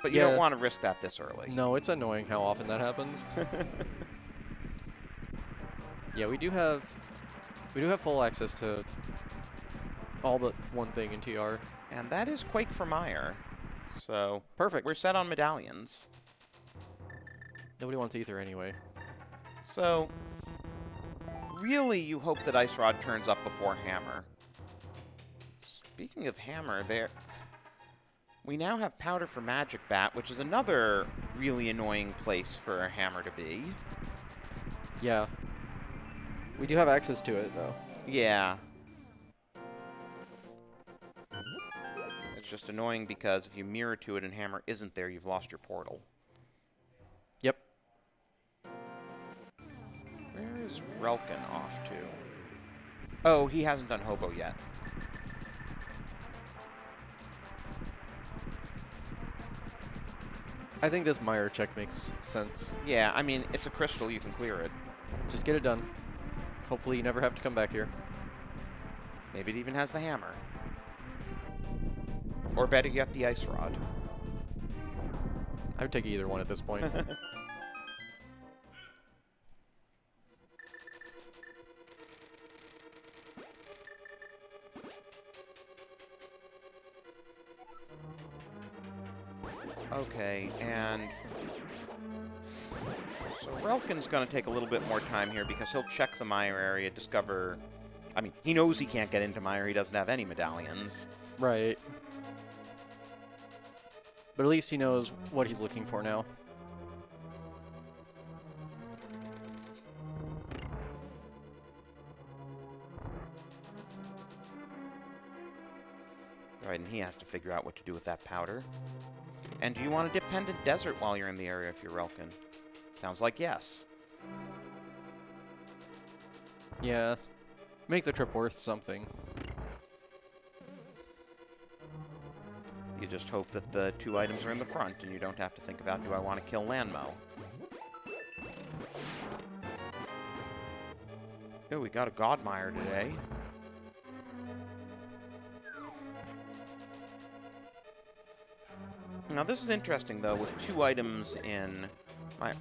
But you don't want to risk that this early. No, it's annoying how often that happens. Yeah, we do have full access to all but one thing in TR. And that is Quake for Mire. So perfect. We're set on medallions. Nobody wants ether anyway. So really, you hope that Ice Rod turns up before Hammer. Speaking of Hammer, we now have Powder for Magic Bat, which is another really annoying place for a Hammer to be. Yeah. We do have access to it, though. Yeah. It's just annoying because if you mirror to it and Hammer isn't there, you've lost your portal. Yep. Where is Relkin off to? Oh, he hasn't done Hobo yet. I think this Mire check makes sense. Yeah, I mean, it's a crystal. You can clear it. Just get it done. Hopefully you never have to come back here. Maybe it even has the hammer. Or better yet, the ice rod. I would take either one at this point. Okay, and so Relkin's going to take a little bit more time here because he'll check the Mire area, discover... I mean, he knows he can't get into Mire. He doesn't have any medallions. Right. But at least he knows what he's looking for now. Right, and he has to figure out what to do with that powder. And do you want a dependent desert while you're in the area if you're Relkin? Sounds like yes. Yeah. Make the trip worth something. You just hope that the two items are in the front and you don't have to think about, do I want to kill Landmo? Oh, we got a Godmire today. Now, this is interesting, though, with two items in...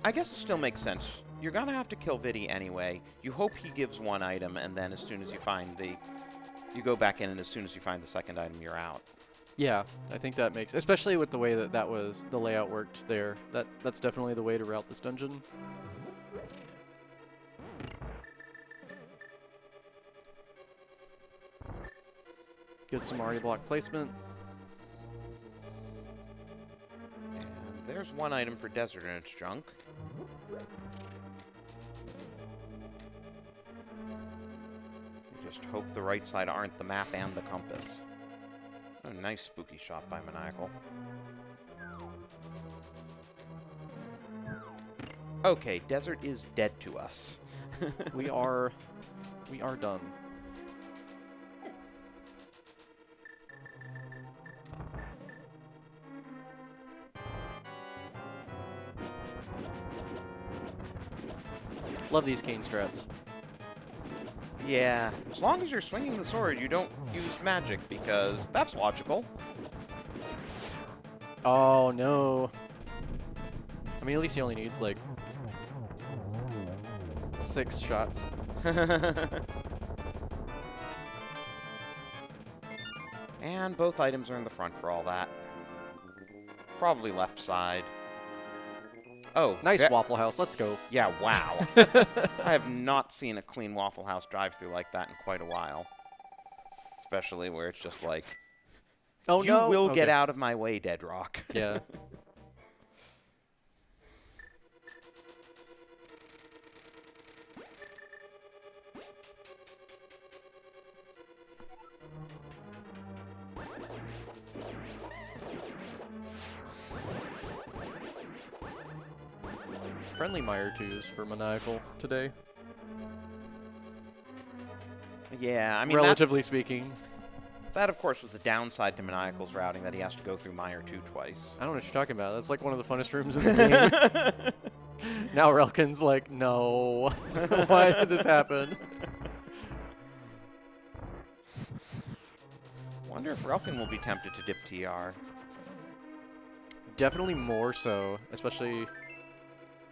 I guess it still makes sense. You're going to have to kill Vidi anyway. You hope he gives one item, and then as soon as you find the... You go back in, and as soon as you find the second item, you're out. Yeah, I think that makes... Especially with the way that was... The layout worked there. That's definitely the way to route this dungeon. Good Samari block placement. There's one item for Desert in its junk. You just hope the right side aren't the map and the compass. A nice spooky shot by Maniacal. Okay, Desert is dead to us. We are done. Love these cane strats. Yeah, as long as you're swinging the sword, you don't use magic, because that's logical. Oh, no. I mean, at least he only needs, like, 6 shots. And both items are in the front for all that. Probably left side. Oh, Nice Waffle House. Let's go. Yeah, wow. I have not seen a clean Waffle House drive-thru like that in quite a while. Especially where it's just like, Oh, you no. will Okay. get out of my way, Dead Rock. Yeah. Friendly Mire 2s for Maniacal today, Yeah, I mean, relatively speaking. that, of course, was the downside to Maniacal's routing, that he has to go through Mire 2 twice. I don't know what you're talking about. That's like one of the funnest rooms in the game. Now Relkin's like, no. Why did this happen? Wonder if Relkin will be tempted to dip TR. Definitely more so, especially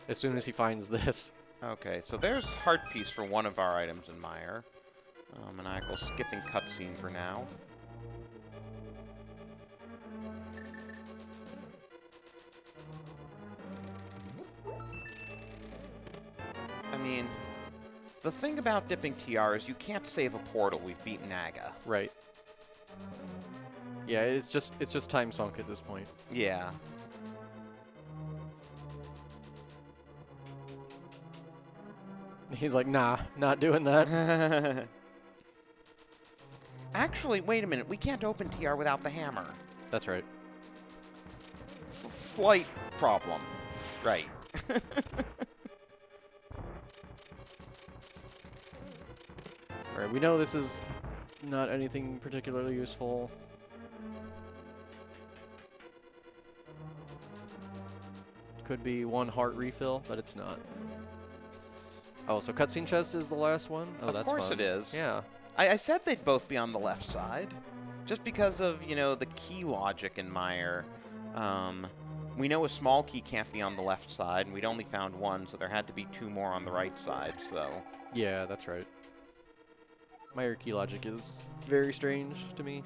as soon as he finds this. Okay, so there's Heart Piece for one of our items in Mire. Maniacal skipping cutscene for now. I mean, the thing about dipping TR is you can't save a portal. We've beaten Aga. Right. Yeah, it's just time sunk at this point. Yeah. He's like, nah, not doing that. Actually, wait a minute. We can't open TR without the hammer. That's right. Slight problem. Right. Alright, we know this is not anything particularly useful. Could be 1 heart refill, but it's not. Oh, so cutscene chest is the last one? Oh, that's fun. Of course it is. Yeah. I said they'd both be on the left side, just because of, you know, the key logic in Mire. We know a small key can't be on the left side, and we'd only found 1, so there had to be 2 more on the right side, so... Yeah, that's right. Mire key logic is very strange to me.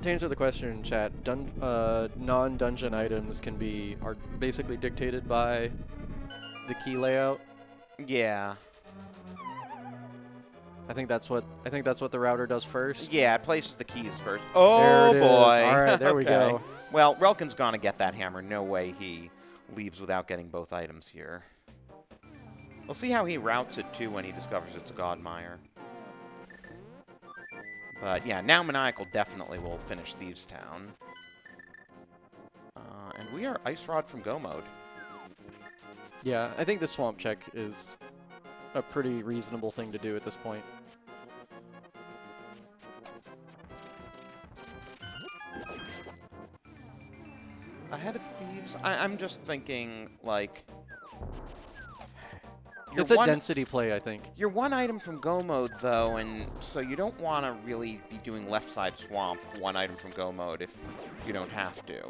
To answer the question in chat, non-dungeon items are basically dictated by the key layout. Yeah. I think that's what the router does first. Yeah, it places the keys first. Oh, there it is. boy. All right, there we go. Well, Relkin's gonna get that hammer. No way he leaves without getting both items here. We'll see how he routes it, too, when he discovers it's a God Mire. But, yeah, now Maniacal definitely will finish Thieves Town. And we are Ice Rod from Go mode. Yeah, I think the swamp check is a pretty reasonable thing to do at this point. Ahead of Thieves, I'm just thinking, like... It's a density play, I think. You're 1 item from Go mode, though, and so you don't want to really be doing left side swamp 1 item from Go mode if you don't have to.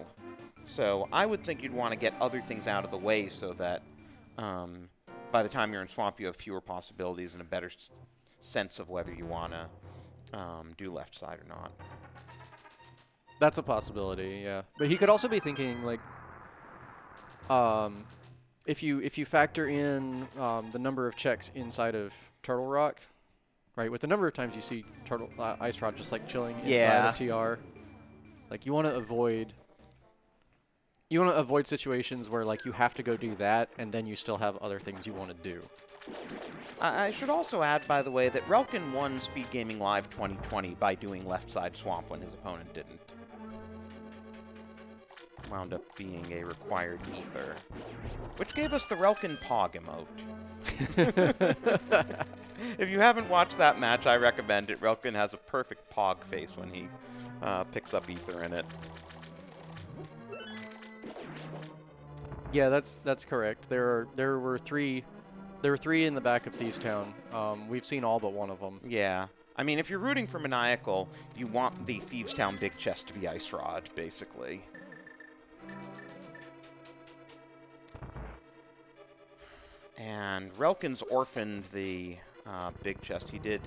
So I would think you'd want to get other things out of the way so that by the time you're in swamp, you have fewer possibilities and a better sense of whether you want to do left side or not. That's a possibility, yeah. But he could also be thinking, like, if you factor in the number of checks inside of Turtle Rock, right? With the number of times you see Ice Rod just like chilling inside of TR, like you want to avoid situations where like you have to go do that and then you still have other things you want to do. I should also add, by the way, that Relkin won SpeedGaming Live 2020 by doing left side swamp when his opponent didn't. wound up being a required ether, which gave us the Relkin Pog emote. If you haven't watched that match, I recommend it. Relkin has a perfect Pog face when he picks up ether in it. Yeah, that's correct. There were three in the back of Thieves Town. We've seen all but one of them. Yeah. I mean, if you're rooting for Maniacal, you want the Thieves Town big chest to be Ice Rod, basically. And Relkin's orphaned the big chest. He did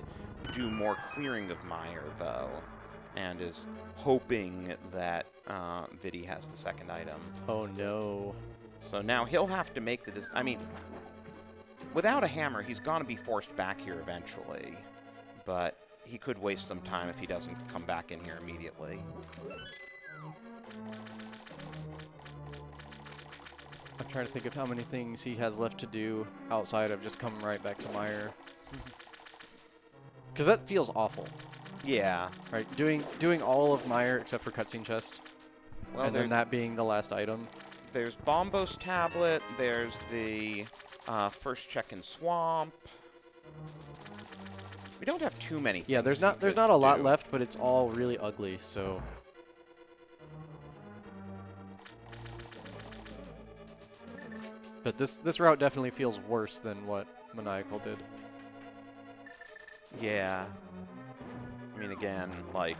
do more clearing of Mire, though, and is hoping that Vidi has the second item. Oh, no. So now he'll have to make the... I mean, without a hammer, he's going to be forced back here eventually. But he could waste some time if he doesn't come back in here immediately. I'm trying to think of how many things he has left to do outside of just coming right back to Mire. Because that feels awful. Yeah. Right, doing all of Mire except for cutscene chest. Well, and then that being the last item. There's Bombos Tablet, there's the first check in Swamp. We don't have too many things. Yeah, there's not a lot left, but it's all really ugly, so... But this route definitely feels worse than what Maniacal did. Yeah. I mean, again, like,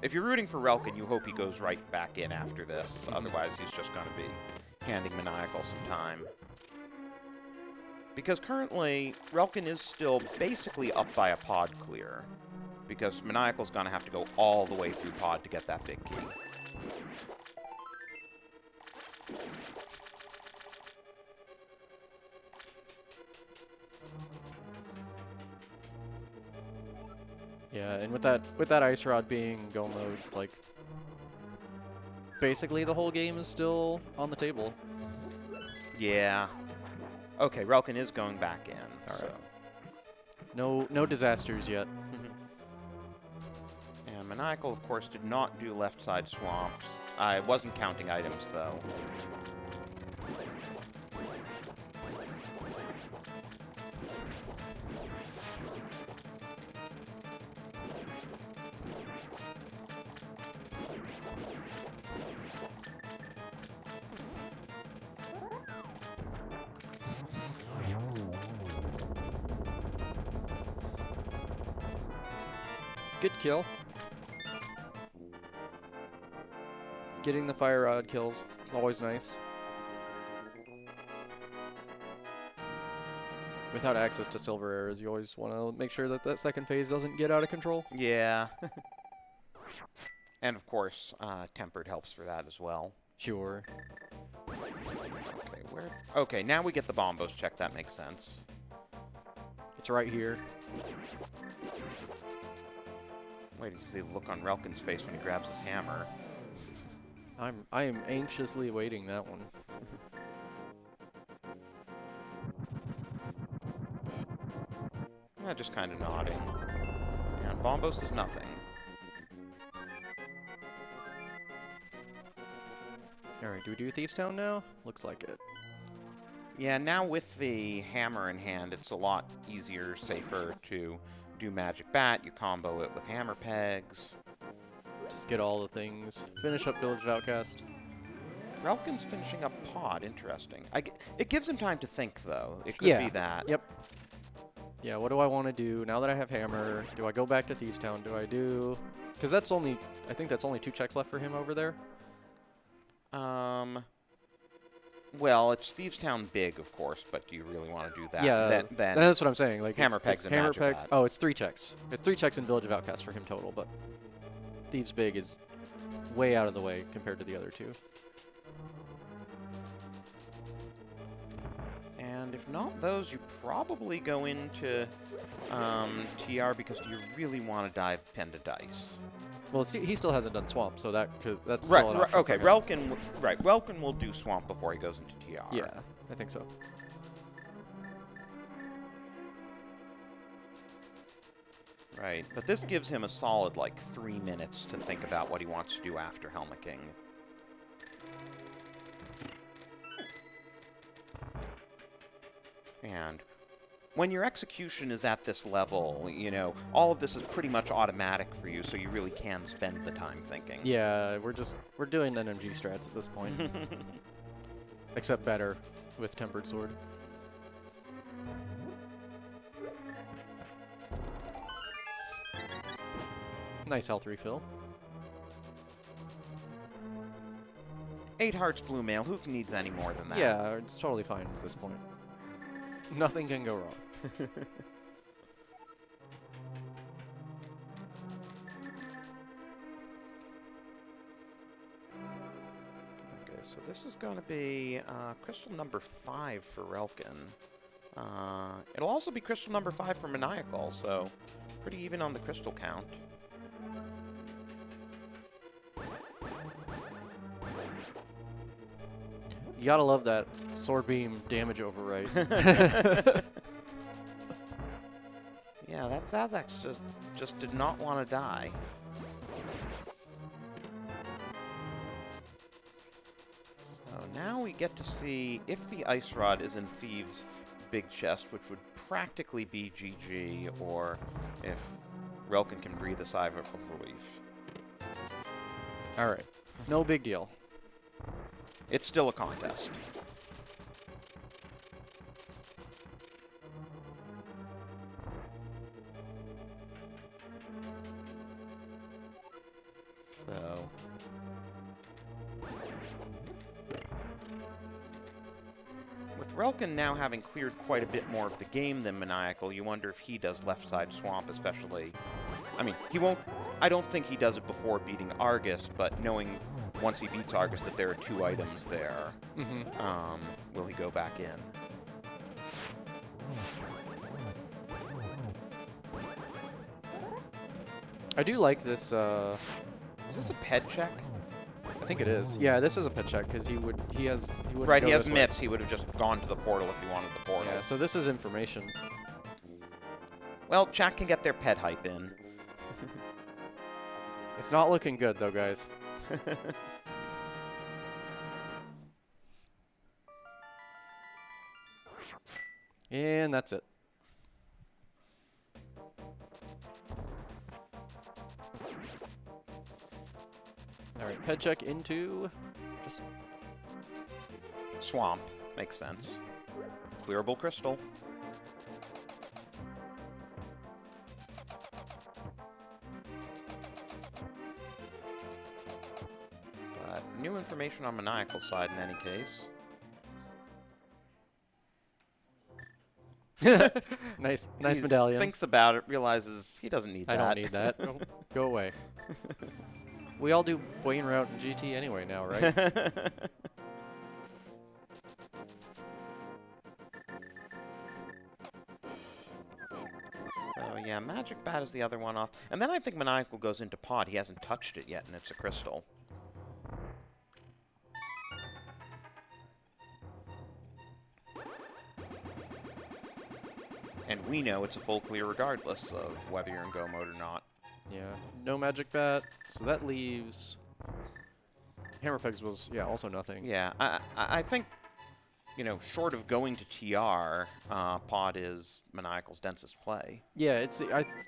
if you're rooting for Relkin, you hope he goes right back in after this. Otherwise, he's just going to be handing Maniacal some time. Because currently, Relkin is still basically up by a pod clear. Because Maniacal's going to have to go all the way through pod to get that big key. Yeah, and with that Ice Rod being go mode, like, basically the whole game is still on the table. Yeah. Okay, Relkin is going back in. All so. right. No disasters yet. And Maniacal, of course, did not do left side swamps. I wasn't counting items, though. Good kill. Getting the fire rod kills, always nice. Without access to silver arrows, you always want to make sure that that second phase doesn't get out of control. Yeah. And of course, tempered helps for that as well. Sure. Okay, where? Okay, now we get the Bombos check. That makes sense. It's right here. Wait to see the look on Relkin's face when he grabs his hammer. I am anxiously awaiting that one. Just kind of nodding. And Bombos is nothing. Alright, do we do Thieves Town now? Looks like it. Yeah, now with the hammer in hand, it's a lot easier, safer to do Magic Bat. You combo it with hammer pegs. Just get all the things. Finish up Village of Outcast. Relkin's finishing up pod. Interesting. It gives him time to think, though. It could be that. Yep. Yeah, what do I want to do now that I have hammer? Do I go back to Thieves Town? Do I do... Because that's only... I think that's only 2 checks left for him over there. Well, it's Thieves Town big, of course, but do you really want to do that? Yeah, then that's what I'm saying. Like hammer pegs and hammer Magic pegs. Bat. Oh, it's 3 checks. It's 3 checks in Village of Outcast for him total, but Thieves big is way out of the way compared to the other 2. And if not those, you probably go into TR because do you really want to dive pen to dice? Well, see, he still hasn't done Swamp, so that's right. Still an option Okay, for him. Relkin will do Swamp before he goes into TR. Yeah, I think so. Right, but this gives him a solid, like, 3 minutes to think about what he wants to do after Helmet King. And when your execution is at this level, you know, all of this is pretty much automatic for you, so you really can spend the time thinking. Yeah, we're doing NMG strats at this point. Except better with Tempered Sword. Nice health refill. 8 hearts blue mail, who needs any more than that? Yeah, it's totally fine at this point. Nothing can go wrong. Okay, so this is going to be crystal number 5 for Relkin. It'll also be crystal number 5 for Maniacal, so pretty even on the crystal count. You gotta love that sword beam damage override. Yeah, that Zazax just did not want to die. So now we get to see if the Ice Rod is in Thieves' big chest, which would practically be GG, or if Relkin can breathe a sigh of relief. Alright, no big deal. It's still a contest. So with Relkin now having cleared quite a bit more of the game than Maniacal, you wonder if he does left side swamp especially. I mean, he won't, I don't think he does it before beating Argus, but knowing once he beats Argus that there are 2 items there, will he go back in? I do like this, Is this a ped check? I think it is. Yeah, this is a pet check, because he wouldn't Right, go he has this way. mitts. He would have just gone to the portal if he wanted the portal. Yeah, so this is information. Well, chat can get their ped hype in. It's not looking good, though, guys. And that's it. Alright, head check into just Swamp. Makes sense. Clearable crystal. But new information on Maniacal's side in any case. nice He medallion. Thinks about it, realizes he doesn't need that. I don't need that. No, go away. We all do Wayne route and GT anyway now, right? So yeah, Magic Bat is the other one off. And then I think Maniacal goes into Pod. He hasn't touched it yet, and it's a crystal. And we know it's a full clear regardless of whether you're in go mode or not. Yeah, no magic bat, so that leaves... Hammer Pegs was, yeah, also nothing. Yeah, I think, you know, short of going to TR, Pod is Maniacal's densest play. Yeah, it's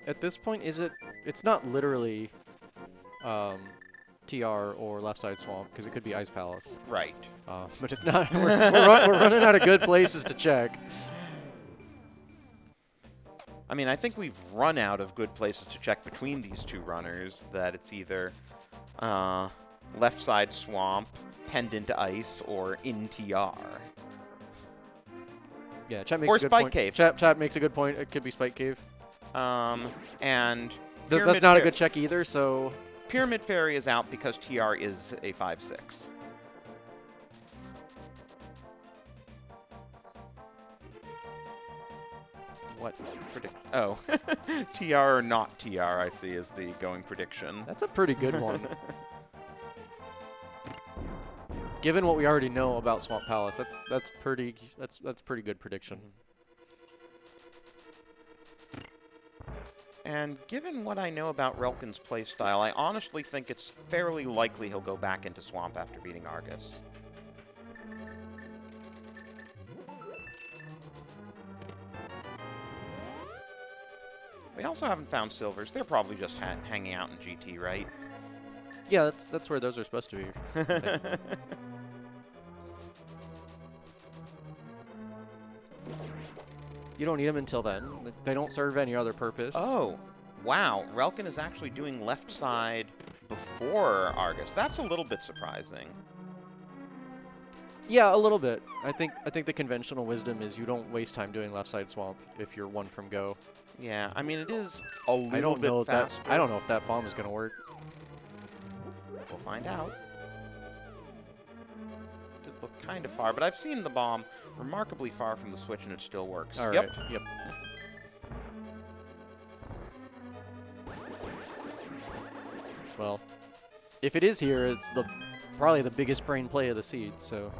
at this point, it's not literally TR or left side swamp, because it could be Ice Palace. Right. But it's not, we're running out of good places to check. I mean, I think we've run out of good places to check between these two runners, that it's either left side swamp, pendant ice, or in TR. Yeah, chat makes Or a good Spike point. Cave. Chat makes a good point. It could be Spike Cave. And That's not a good check either, so... Pyramid Fairy is out because TR is a 5/6. What predict? Oh, TR or not TR, I see, is the going prediction. That's a pretty good one. Given what we already know about Swamp Palace, that's pretty good prediction. And given what I know about Relkin's playstyle, I honestly think it's fairly likely he'll go back into Swamp after beating Argus. We also haven't found silvers. They're probably just hanging out in GT, right? Yeah, that's where those are supposed to be. You don't need them until then. They don't serve any other purpose. Oh, wow. Relkin is actually doing left side before Argus. That's a little bit surprising. Yeah, a little bit. I think the conventional wisdom is you don't waste time doing left side swamp if you're one from go. Yeah, I mean, it is a little bit faster. I don't know if that bomb is going to work. We'll find out. Did look kind of far, but I've seen the bomb remarkably far from the switch, and it still works. All yep. right. Yep. Well, if it is here, it's probably the biggest brain play of the seed, so.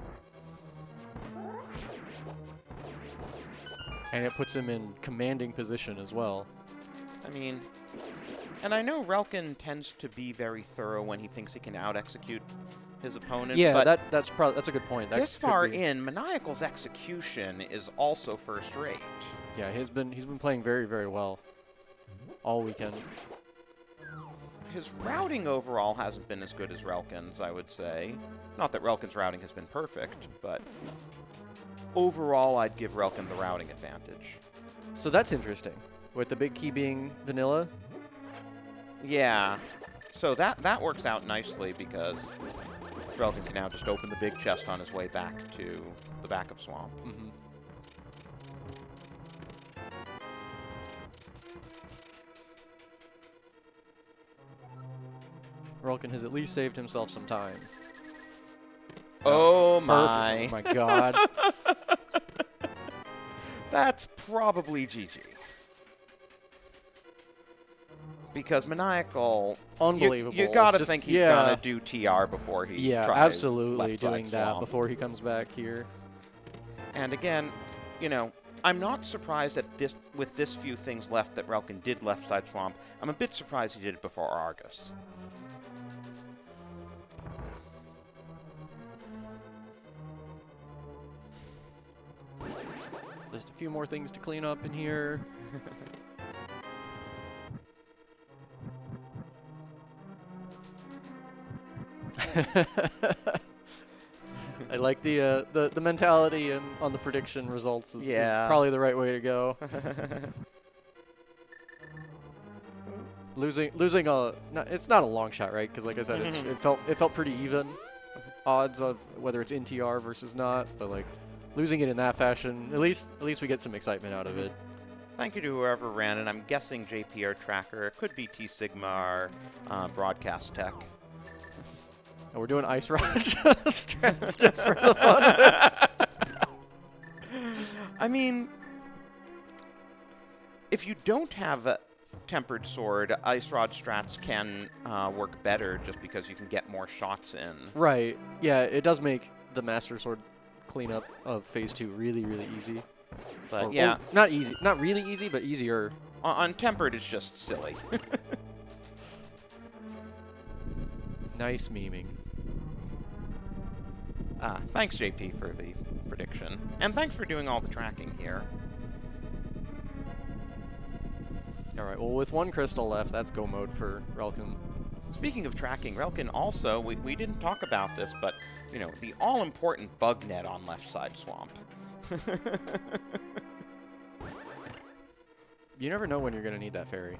And it puts him in commanding position as well. I mean, and I know Relkin tends to be very thorough when he thinks he can out-execute his opponent. Yeah, but that's a good point. That this far in, Maniacal's execution is also first-rate. Yeah, he's been playing very, very well all weekend. His routing overall hasn't been as good as Relkin's, I would say. Not that Relkin's routing has been perfect, but overall, I'd give Relkin the routing advantage. So that's interesting, with the big key being vanilla. Yeah, so that works out nicely because Relkin can now just open the big chest on his way back to the back of Swamp. Mm-hmm. Relkin has at least saved himself some time. Oh my. Oh my god. That's probably GG. Because Maniacal, Unbelievable. you gotta think he's gonna do TR before he tries absolutely left side doing that swamp. before he comes back here. And again, you know, I'm not surprised at this with this few things left that Relkin did left side swamp. I'm a bit surprised he did it before Argus. Just a few more things to clean up in here. I like the mentality and on the prediction results is probably the right way to go. Losing a it's not a long shot, right? Because like I said, it felt pretty even odds of whether it's in TR versus not, but like losing it in that fashion, at least we get some excitement out of it. Thank you to whoever ran it. I'm guessing JPR Tracker. It could be T Sigma or Broadcast Tech. Oh, we're doing Ice Rod just for the fun of it. I mean, if you don't have a Tempered Sword, Ice Rod strats can work better just because you can get more shots in. Right. Yeah, it does make the Master Sword cleanup of Phase 2 really, really easy. But yeah. Not easy. Not really easy, but easier. On Tempered, it's just silly. Nice memeing. Thanks, JP, for the prediction. And thanks for doing all the tracking here. All right, well, with one crystal left, that's go mode for Relkin. Speaking of tracking, Relkin also, we didn't talk about this, but, you know, the all-important bug net on left side swamp. You never know when you're going to need that fairy.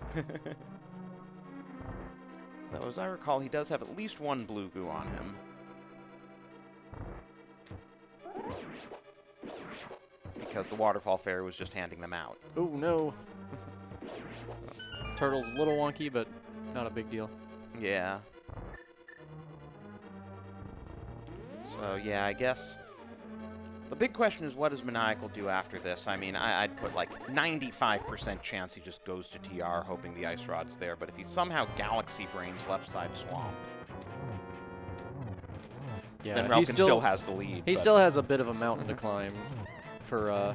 Though, as I recall, he does have at least one blue goo on him. Because the waterfall fairy was just handing them out. Oh, no. Turtle's a little wonky, but not a big deal. Yeah. So, yeah, I guess the big question is, what does Maniacal do after this? I mean, I'd put like 95% chance he just goes to TR, hoping the Ice Rod's there. But if he somehow Galaxy Brains left side swamp, then Relkin still has the lead. He still has a bit of a mountain to climb for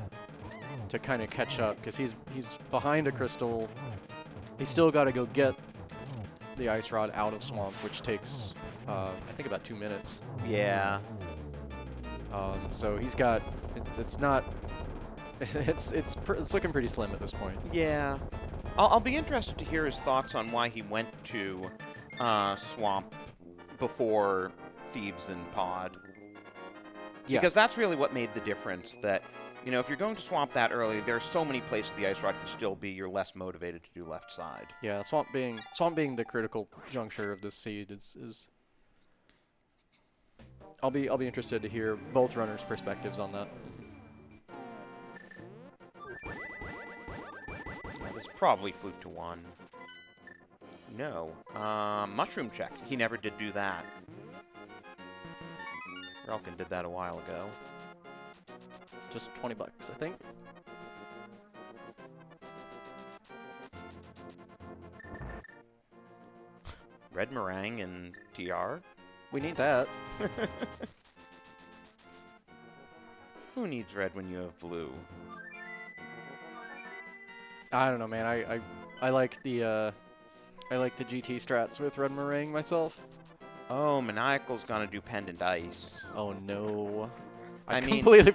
to kind of catch up, because he's behind a crystal. He's still got to go get the Ice Rod out of swamp, which takes I think about 2 minutes. Yeah. So he's got it's not it's looking pretty slim at this point. Yeah. I'll be interested to hear his thoughts on why he went to Swamp before Thieves and Pod. Yeah. Because that's really what made the difference. That, you know, if you're going to Swamp that early, there are so many places the Ice Rod can still be. You're less motivated to do left side. Yeah, Swamp being the critical juncture of this seed is. I'll be interested to hear both runners' perspectives on that. This is probably fluke to 1. No. Mushroom check. He never did do that. Relkin did that a while ago. Just $20, I think. Red meringue and TR. We need that. Who needs red when you have blue? I don't know, man. I like the GT strats with red meringue myself. Oh, Maniacal's gonna do pendant ice. Oh no. I mean, completely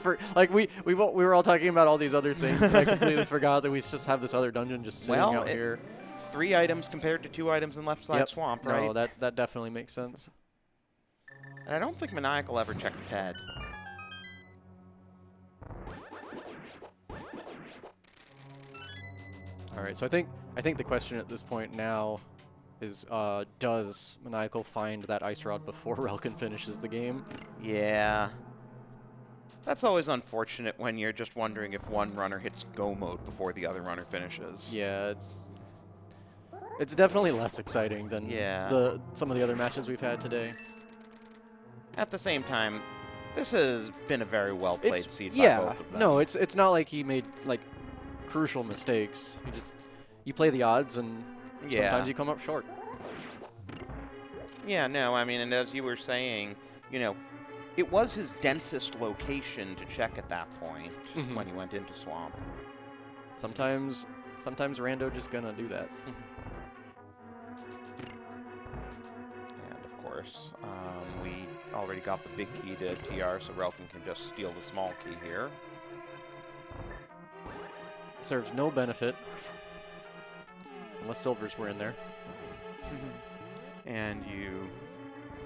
we were all talking about all these other things, and I completely forgot that we just have this other dungeon just sitting out here. 3 items compared to 2 items in left side swamp, right? No, that definitely makes sense. And I don't think Maniacal ever checked Ped. All right, so I think the question at this point now is, does Maniacal find that Ice Rod before Relkin finishes the game? Yeah. That's always unfortunate when you're just wondering if one runner hits go mode before the other runner finishes. Yeah, it's definitely less exciting than some of the other matches we've had today. At the same time, this has been a very well played seed by both of them. No, it's not like he made like crucial mistakes. You play the odds, and sometimes you come up short. Yeah, no, I mean, and as you were saying, you know, it was his densest location to check at that point when he went into Swamp. Sometimes Rando just gonna do that. And of course, we already got the big key to TR, so Relkin can just steal the small key here. Serves no benefit. Unless silvers were in there. And you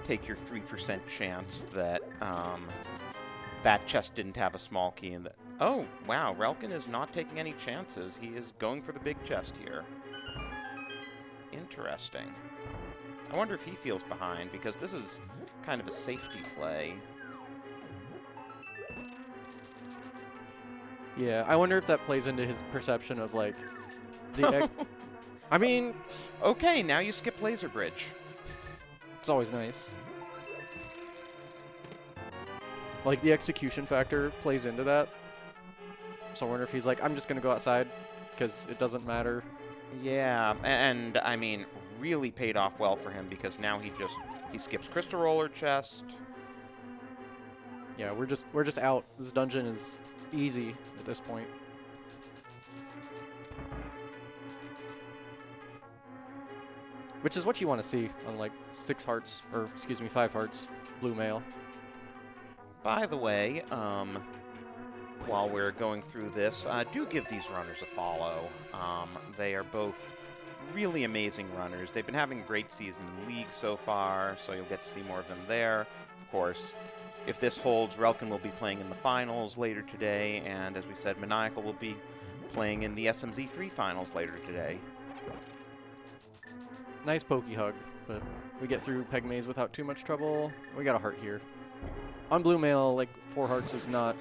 take your 3% chance that that chest didn't have a small key. And oh, wow, Relkin is not taking any chances. He is going for the big chest here. Interesting. I wonder if he feels behind, because this is kind of a safety play. Yeah, I wonder if that plays into his perception of, like, the... I mean... Okay, now you skip Laser Bridge. It's always nice. Like, the execution factor plays into that. So I wonder if he's like, I'm just going to go outside, because it doesn't matter. Yeah, and I mean, really paid off well for him, because now he skips Crystal Roller Chest. Yeah, we're just out. This dungeon is easy at this point. Which is what you want to see on like 6 hearts, or excuse me, 5 hearts, blue mail. By the way, while we're going through this, do give these runners a follow. They are both really amazing runners. They've been having a great season in League so far, so you'll get to see more of them there. Of course, if this holds, Relkin will be playing in the finals later today, and as we said, Maniacal will be playing in the SMZ3 finals later today. Nice pokey hug, but we get through Peg Maze without too much trouble. We got a heart here. On blue mail, like 4 hearts is not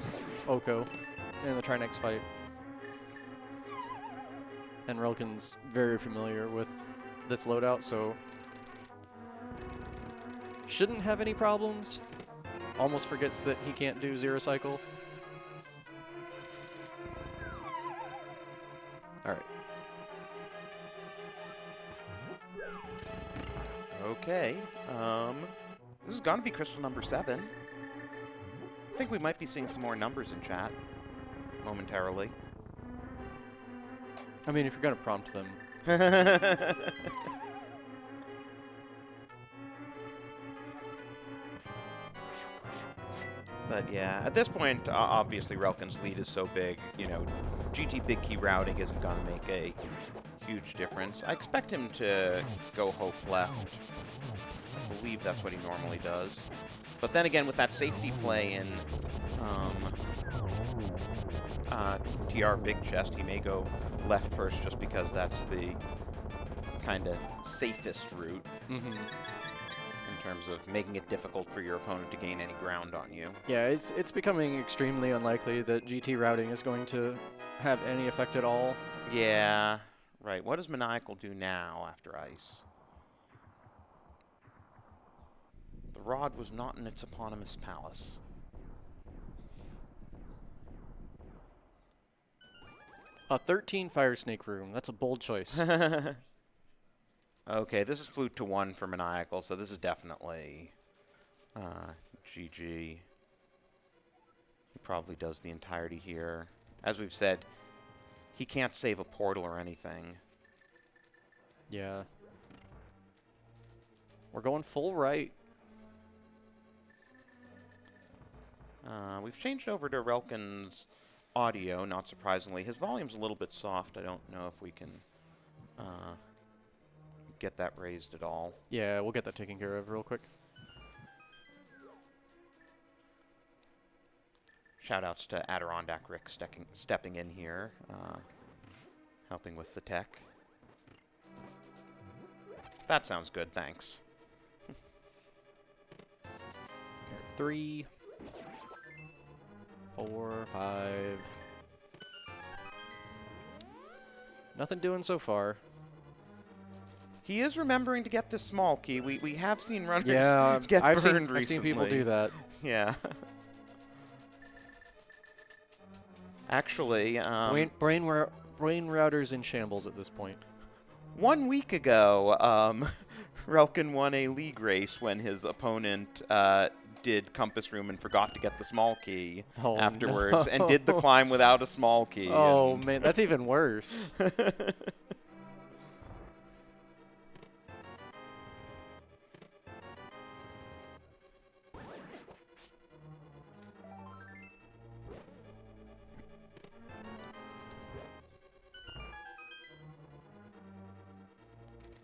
Oko in the Trinex fight. And Relkin's very familiar with this loadout, so shouldn't have any problems. Almost forgets that he can't do 0 cycle. Alright. Okay, this is gonna be crystal number 7. I think we might be seeing some more numbers in chat momentarily. I mean, if you're gonna prompt them. But yeah, at this point, obviously Relkin's lead is so big, you know, GT big key routing isn't gonna make a huge difference. I expect him to go Hope left. I believe that's what he normally does. But then again, with that safety play in TR Big Chest, he may go left first just because that's the kind of safest route in terms of making it difficult for your opponent to gain any ground on you. Yeah, it's becoming extremely unlikely that GT routing is going to have any effect at all. Yeah, right. What does Maniacal do now after ice? The rod was not in its eponymous palace. A 13 Fire Snake room. That's a bold choice. Okay, this is flute to 1 for Maniacal, so this is definitely GG. He probably does the entirety here. As we've said, he can't save a portal or anything. Yeah. We're going full right. We've changed over to Relkin's audio, not surprisingly. His volume's a little bit soft. I don't know if we can get that raised at all. Yeah, we'll get that taken care of real quick. Shoutouts to Adirondack Rick stepping in here, helping with the tech. That sounds good, thanks. 3, 4, 5. Nothing doing so far. He is remembering to get this small key. We have seen runners get I've burned recently. I've seen people do that. Yeah. Actually, brain routers in shambles at this point. 1 week ago, Relkin won a league race when his opponent did Compass Room and forgot to get the small key afterwards, and did the climb without a small key. Oh, man, that's even worse.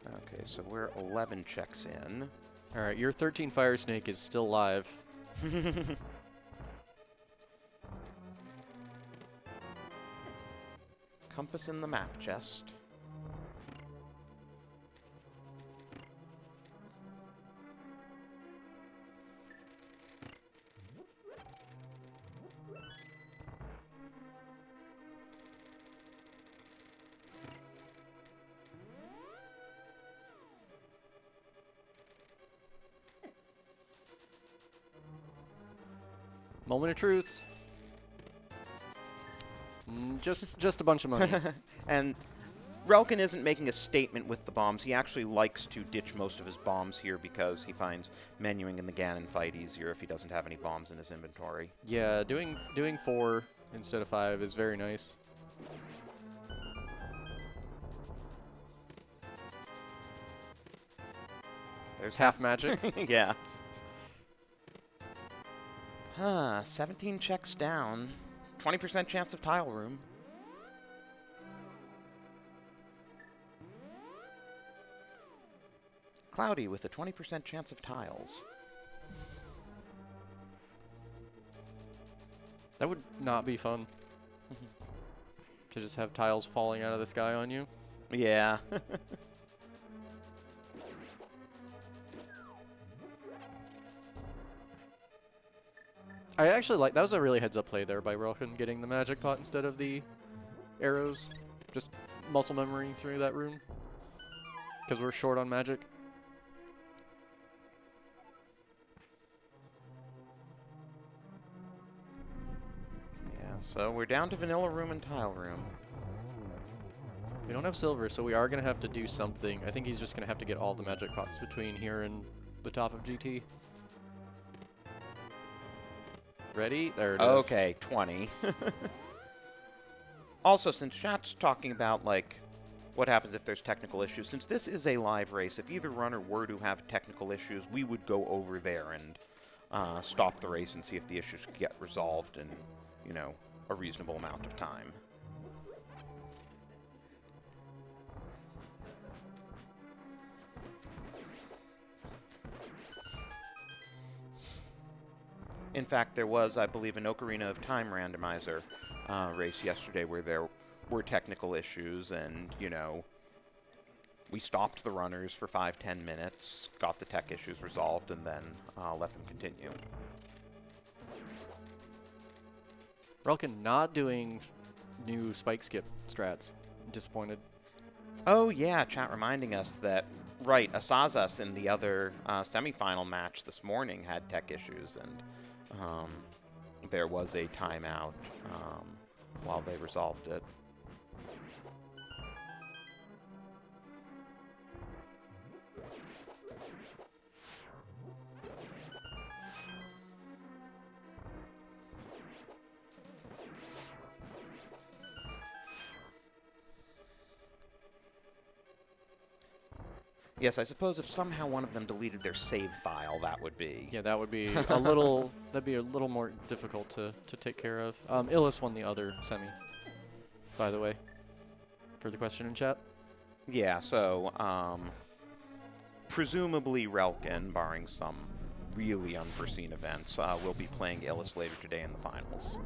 Okay, so we're 11 checks in. All right, your 13 Fire Snake is still live. Compass in the map chest. Moment of truth. Just a bunch of money. And Relkin isn't making a statement with the bombs. He actually likes to ditch most of his bombs here because he finds menuing in the Ganon fight easier if he doesn't have any bombs in his inventory. Yeah, doing 4 instead of 5 is very nice. There's half magic. Yeah. 17 checks down. 20% chance of tile room. Cloudy with a 20% chance of tiles. That would not be fun. To just have tiles falling out of the sky on you. Yeah. I actually like, that was a really heads-up play there by Relkin, getting the magic pot instead of the arrows. Just muscle memory through that room. Because we're short on magic. Yeah, so we're down to vanilla room and tile room. We don't have silver, so we are going to have to do something. I think he's just going to have to get all the magic pots between here and the top of GT. Ready? There it is. Okay, 20. Also, since chat's talking about, like, what happens if there's technical issues, since this is a live race, if either runner were to have technical issues, we would go over there and stop the race and see if the issues could get resolved in, you know, a reasonable amount of time. In fact, there was, I believe, an Ocarina of Time randomizer race yesterday where there were technical issues, and, you know, we stopped the runners for 5-10 minutes, got the tech issues resolved, and then let them continue. Relkin not doing new spike skip strats. Disappointed. Oh, yeah, chat reminding us that, right, Asazas in the other semifinal match this morning had tech issues, and there was a timeout while they resolved it. Yes, I suppose if somehow one of them deleted their save file, that would be... Yeah, that would be a little. That'd be a little more difficult to take care of. Illis won the other semi, by the way, for the question in chat. Yeah, so presumably Relkin, barring some really unforeseen events, will be playing Illis later today in the finals.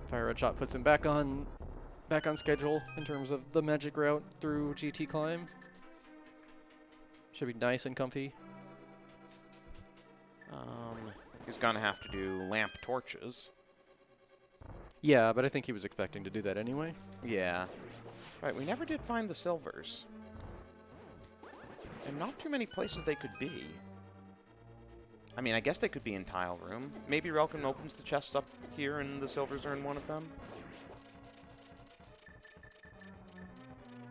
Fire Red Shot puts him back on schedule in terms of the magic route through GT Climb. Should be nice and comfy. He's gonna have to do lamp torches. Yeah, but I think he was expecting to do that anyway. Yeah. Right, we never did find the silvers. And not too many places they could be. I mean, I guess they could be in Tile Room. Maybe Relkin opens the chest up here and the silvers are in one of them.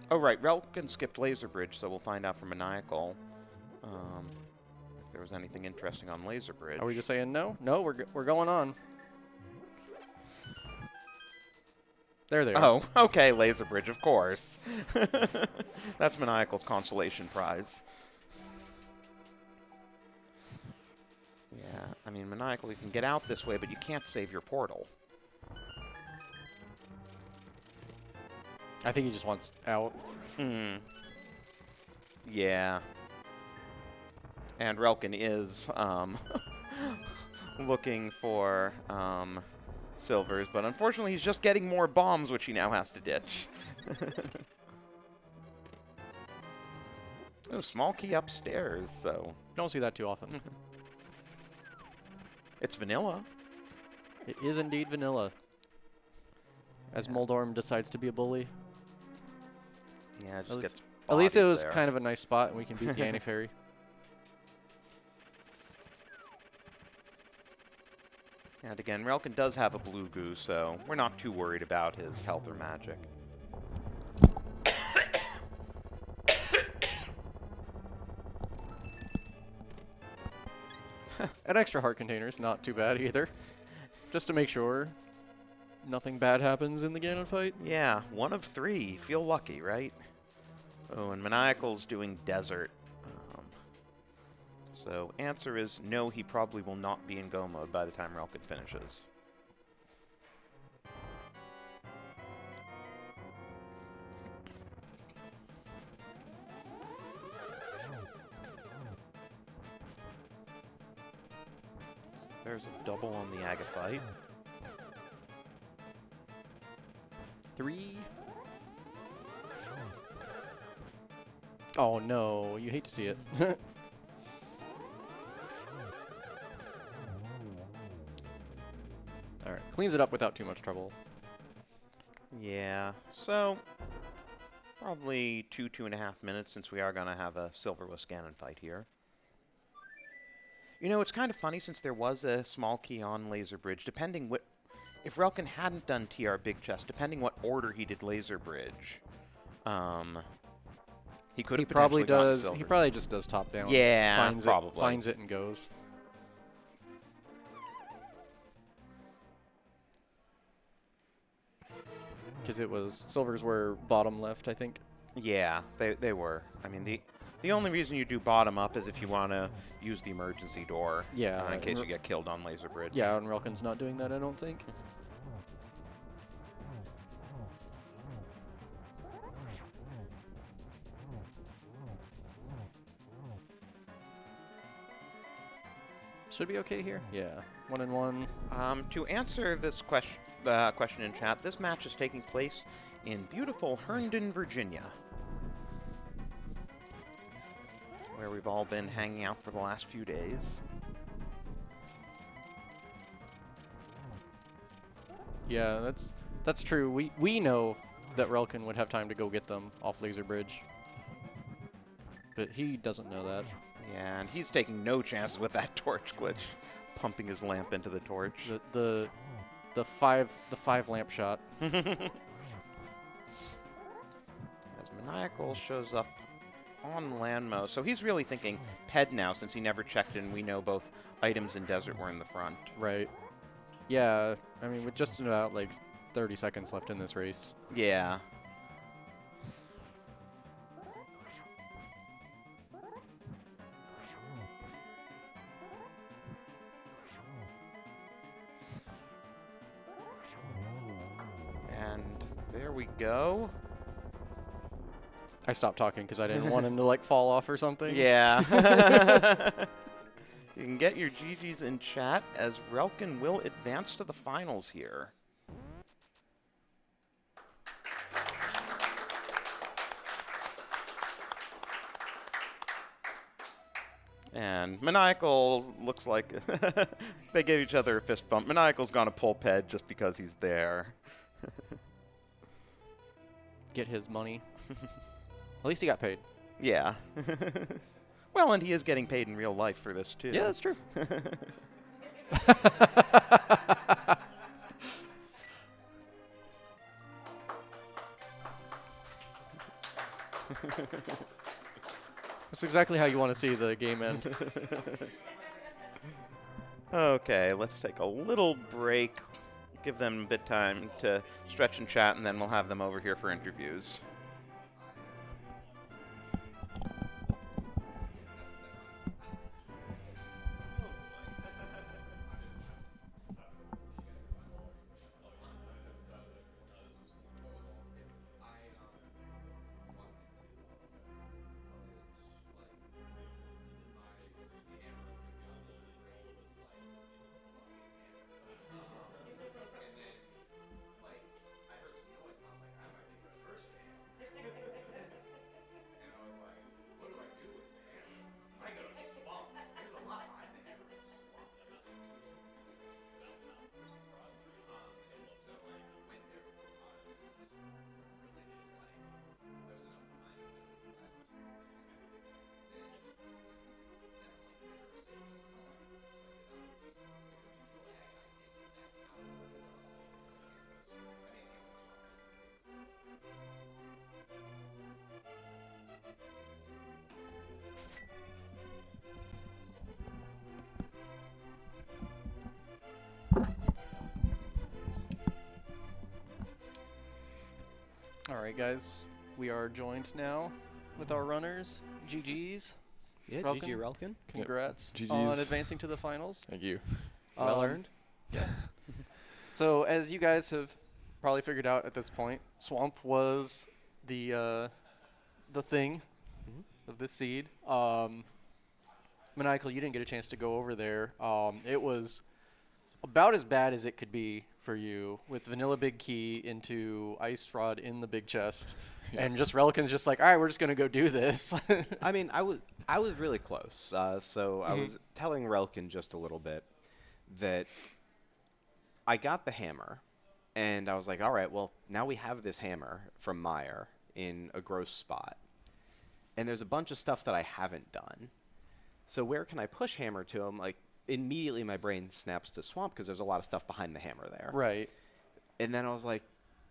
Oh, right. Relkin skipped Laser Bridge, so we'll find out from Maniacal if there was anything interesting on Laser Bridge. Are we just saying no? No, we're going on. There they are. Oh, okay, Laser Bridge, of course. That's Maniacal's consolation prize. Yeah, I mean, Maniacal, you can get out this way, but you can't save your portal. I think he just wants out. Yeah. And Relkin is looking for silvers, but unfortunately he's just getting more bombs, which he now has to ditch. Oh, small key upstairs, so... Don't see that too often. It's vanilla. It is indeed vanilla. As Moldorm decides to be a bully. Yeah, it just gets at least it was there. kind of a nice spot, and we can beat the Anti-Fairy. And again, Relkin does have a blue goo, so we're not too worried about his health or magic. An extra heart container is not too bad either. Just to make sure nothing bad happens in the Ganon fight. Yeah, 1 of 3. Feel lucky, right? Oh, and Maniacal's doing desert. So answer is no, he probably will not be in go mode by the time Relkin finishes. There's a double on the Aga fight. 3. Oh no, you hate to see it. Alright, cleans it up without too much trouble. Yeah, so probably 2.5 minutes since we are going to have a silverless Ganon fight here. You know, it's kind of funny since there was a small key on Laser Bridge, depending what... If Relkin hadn't done TR Big Chest, depending what order he did Laser Bridge, he could have probably gotten does. silver. He probably just does top down. Yeah, finds probably. Finds it and goes. Because it was silvers were bottom left, I think. Yeah, they were. I mean, the only reason you do bottom up is if you want to use the emergency door. Yeah. In case you get killed on Laser Bridge. Yeah, and Relkin's not doing that, I don't think. Should be okay here. Yeah, 1-1. To answer this question in chat, this match is taking place in beautiful Herndon, Virginia, where we've all been hanging out for the last few days. Yeah, that's true. We know that relkin would have time to go get them off Laser Bridge, but he doesn't know that. Yeah, and he's taking no chances with that torch glitch, pumping his lamp into the torch. The five lamp shot. As Maniacal shows up on Landmo, so he's really thinking Ped now, since he never checked in. We know both items and desert were in the front. Right. Yeah, I mean, with just about like 30 seconds left in this race. Yeah. And there we go. I stopped talking because I didn't want him to like fall off or something. Yeah. You can get your GGs in chat, as relkin will advance to the finals here. And Maniacal looks like they gave each other a fist bump. Maniacal's gonna pull Ped just because he's there. Get his money. At least he got paid. Yeah. Well, and he is getting paid in real life for this, too. Yeah, that's true. That's exactly how you want to see the game end. Okay, let's take a little break. Give them a bit time to stretch and chat, and then we'll have them over here for interviews. All right, guys. We are joined now with our runners. GG's. Yeah, relkin. GG relkin. Congrats Yep. on GG's. advancing to the finals. Thank you. Well earned. Yeah. So, as you guys have probably figured out at this point, Swamp was the thing of this seed. Maniacal, you didn't get a chance to go over there. It was about as bad as it could be for you, with Vanilla Big Key into Ice Rod in the big chest, and just relkin's just like, all right, we're just gonna go do this. I mean, I was really close. So I was telling relkin just a little bit that I got the hammer, and I was like, all right, well, now we have this hammer from Mire in a gross spot, and there's a bunch of stuff that I haven't done. So where can I push hammer to him? Like, immediately my brain snaps to Swamp because there's a lot of stuff behind the hammer there. Right. And then I was like,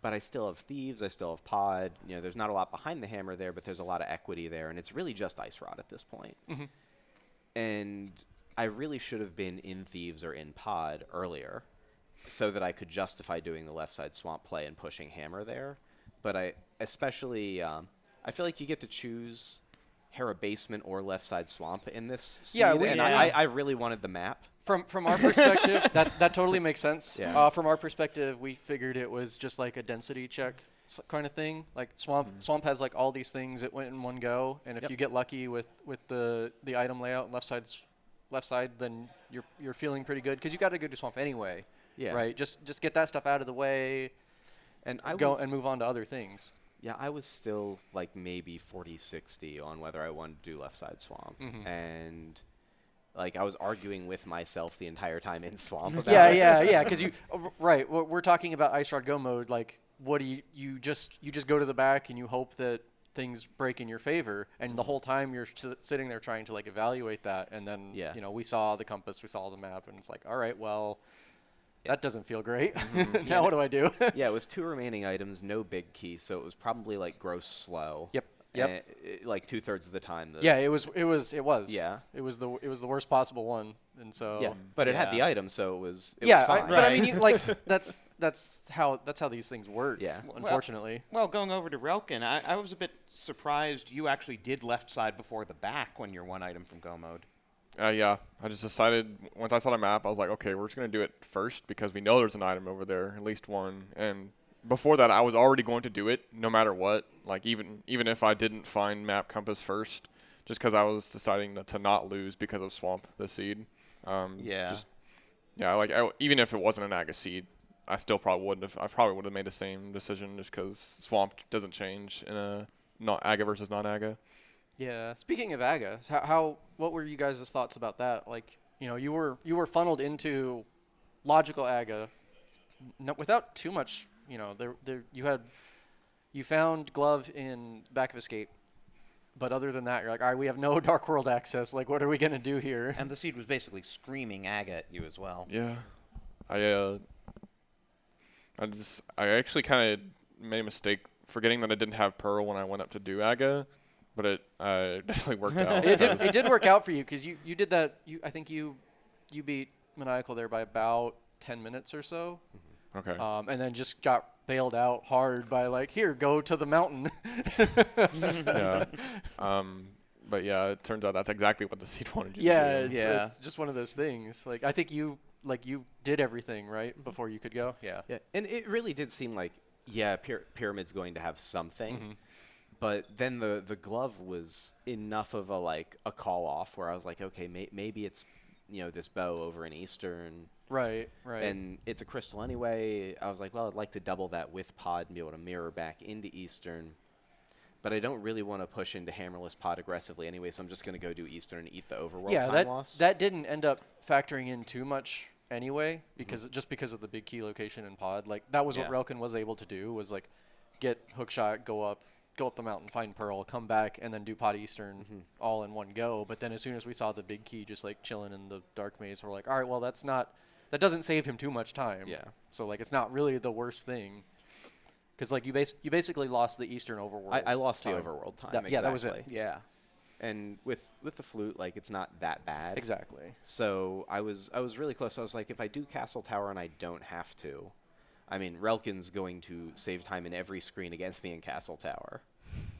but I still have Thieves, I still have Pod. You know, there's not a lot behind the hammer there, but there's a lot of equity there, and it's really just Ice Rod at this point. And I really should have been in Thieves or in Pod earlier so that I could justify doing the left side Swamp play and pushing hammer there. But I especially, I feel like you get to choose Hera basement or left side Swamp in this seed, and I really wanted the map. From our perspective, that totally makes sense. Yeah. From our perspective, we figured it was just like a density check kind of thing. Like Swamp has like all these things that went in one go, and if you get lucky with the item layout and left left side, then you're feeling pretty good because you got to go to swamp anyway. Yeah. Right. Just get that stuff out of the way. And and move on to other things. Yeah, I was still like maybe 40-60 on whether I wanted to do left side swamp, and like I was arguing with myself the entire time in swamp about it. Yeah. Because right. We're talking about Ice Rod Go mode. Like, what do you just go to the back and you hope that things break in your favor, and the whole time you're sitting there trying to like evaluate that, and then we saw the compass, we saw the map, and it's like, all right, well. That doesn't feel great. Now what do I do? Yeah, it was 2 remaining items, no big key, so it was probably like gross slow. Yep. Like 2/3 of the time. Yeah, it was. Yeah. It was the worst possible one, and so. Yeah, but it had the item, so it was. It yeah, was fine. but I mean, that's how these things work. Yeah. Unfortunately. Well, going over to Relkin, I was a bit surprised you actually did left side before the back when you're 1 item from Go mode. Yeah, I just decided once I saw the map, I was like, okay, we're just going to do it first because we know there's an item over there, at least one. And before that, I was already going to do it no matter what, like even if I didn't find map compass first, just because I was deciding to not lose because of swamp the seed. Even if it wasn't an Aga seed, I still probably wouldn't have. I probably would have made the same decision just because swamp doesn't change in a not Aga versus non-Aga. Yeah. Speaking of Aga, what were you guys' thoughts about that? Like, you were funneled into logical Aga, without too much. You found glove in back of escape, but other than that, you're like, all right, we have no Dark World access. Like, what are we gonna do here? And the seed was basically screaming Aga at you as well. Yeah, I actually kind of made a mistake forgetting that I didn't have Pearl when I went up to do Aga. But it definitely worked out. It did work out for you because you did that. I think you beat Maniacal there by about 10 minutes or so. Okay. And then just got bailed out hard by like, here, go to the mountain. Yeah. But yeah, it turns out that's exactly what the seed wanted you to do. It's just one of those things. Like I think you did everything right before you could go. Yeah. Yeah, and it really did seem like Pyramid's going to have something. But then the glove was enough of a call off where I was like, okay, maybe it's this bow over in Eastern. Right. And it's a crystal anyway. I was like, well, I'd like to double that with pod and be able to mirror back into Eastern. But I don't really want to push into hammerless pod aggressively anyway, so I'm just going to go do Eastern and eat the overworld time loss. That didn't end up factoring in too much anyway because of the big key location in pod. Like that was what Relkin was able to do was like get hookshot, go up the mountain, find Pearl, come back, and then do pot Eastern all in one go. But then as soon as we saw the big key just like chilling in the dark maze, we're like, all right, well that doesn't save him too much time. Yeah. So like it's not really the worst thing. Because like you basically lost the Eastern overworld. I lost time. the overworld time. Yeah, that was it. Yeah. And with the flute, like it's not that bad. Exactly. So I was really close. I was like, if I do Castle Tower and I don't have to, I mean, Relkin's going to save time in every screen against me in Castle Tower.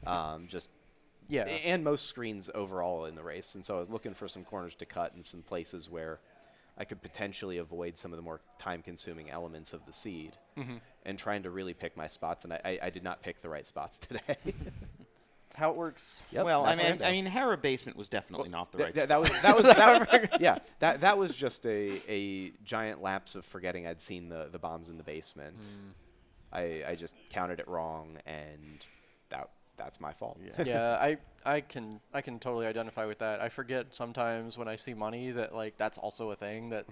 And most screens overall in the race. And so I was looking for some corners to cut and some places where I could potentially avoid some of the more time-consuming elements of the seed and trying to really pick my spots. And I did not pick the right spots today. That's how it works. Yep, well, I mean, Hera Basement was definitely not the right spot. That was just a giant lapse of forgetting I'd seen the bombs in the basement. I just counted it wrong, and that's my fault. Yeah, I can totally identify with that. I forget sometimes when I see money that like that's also a thing that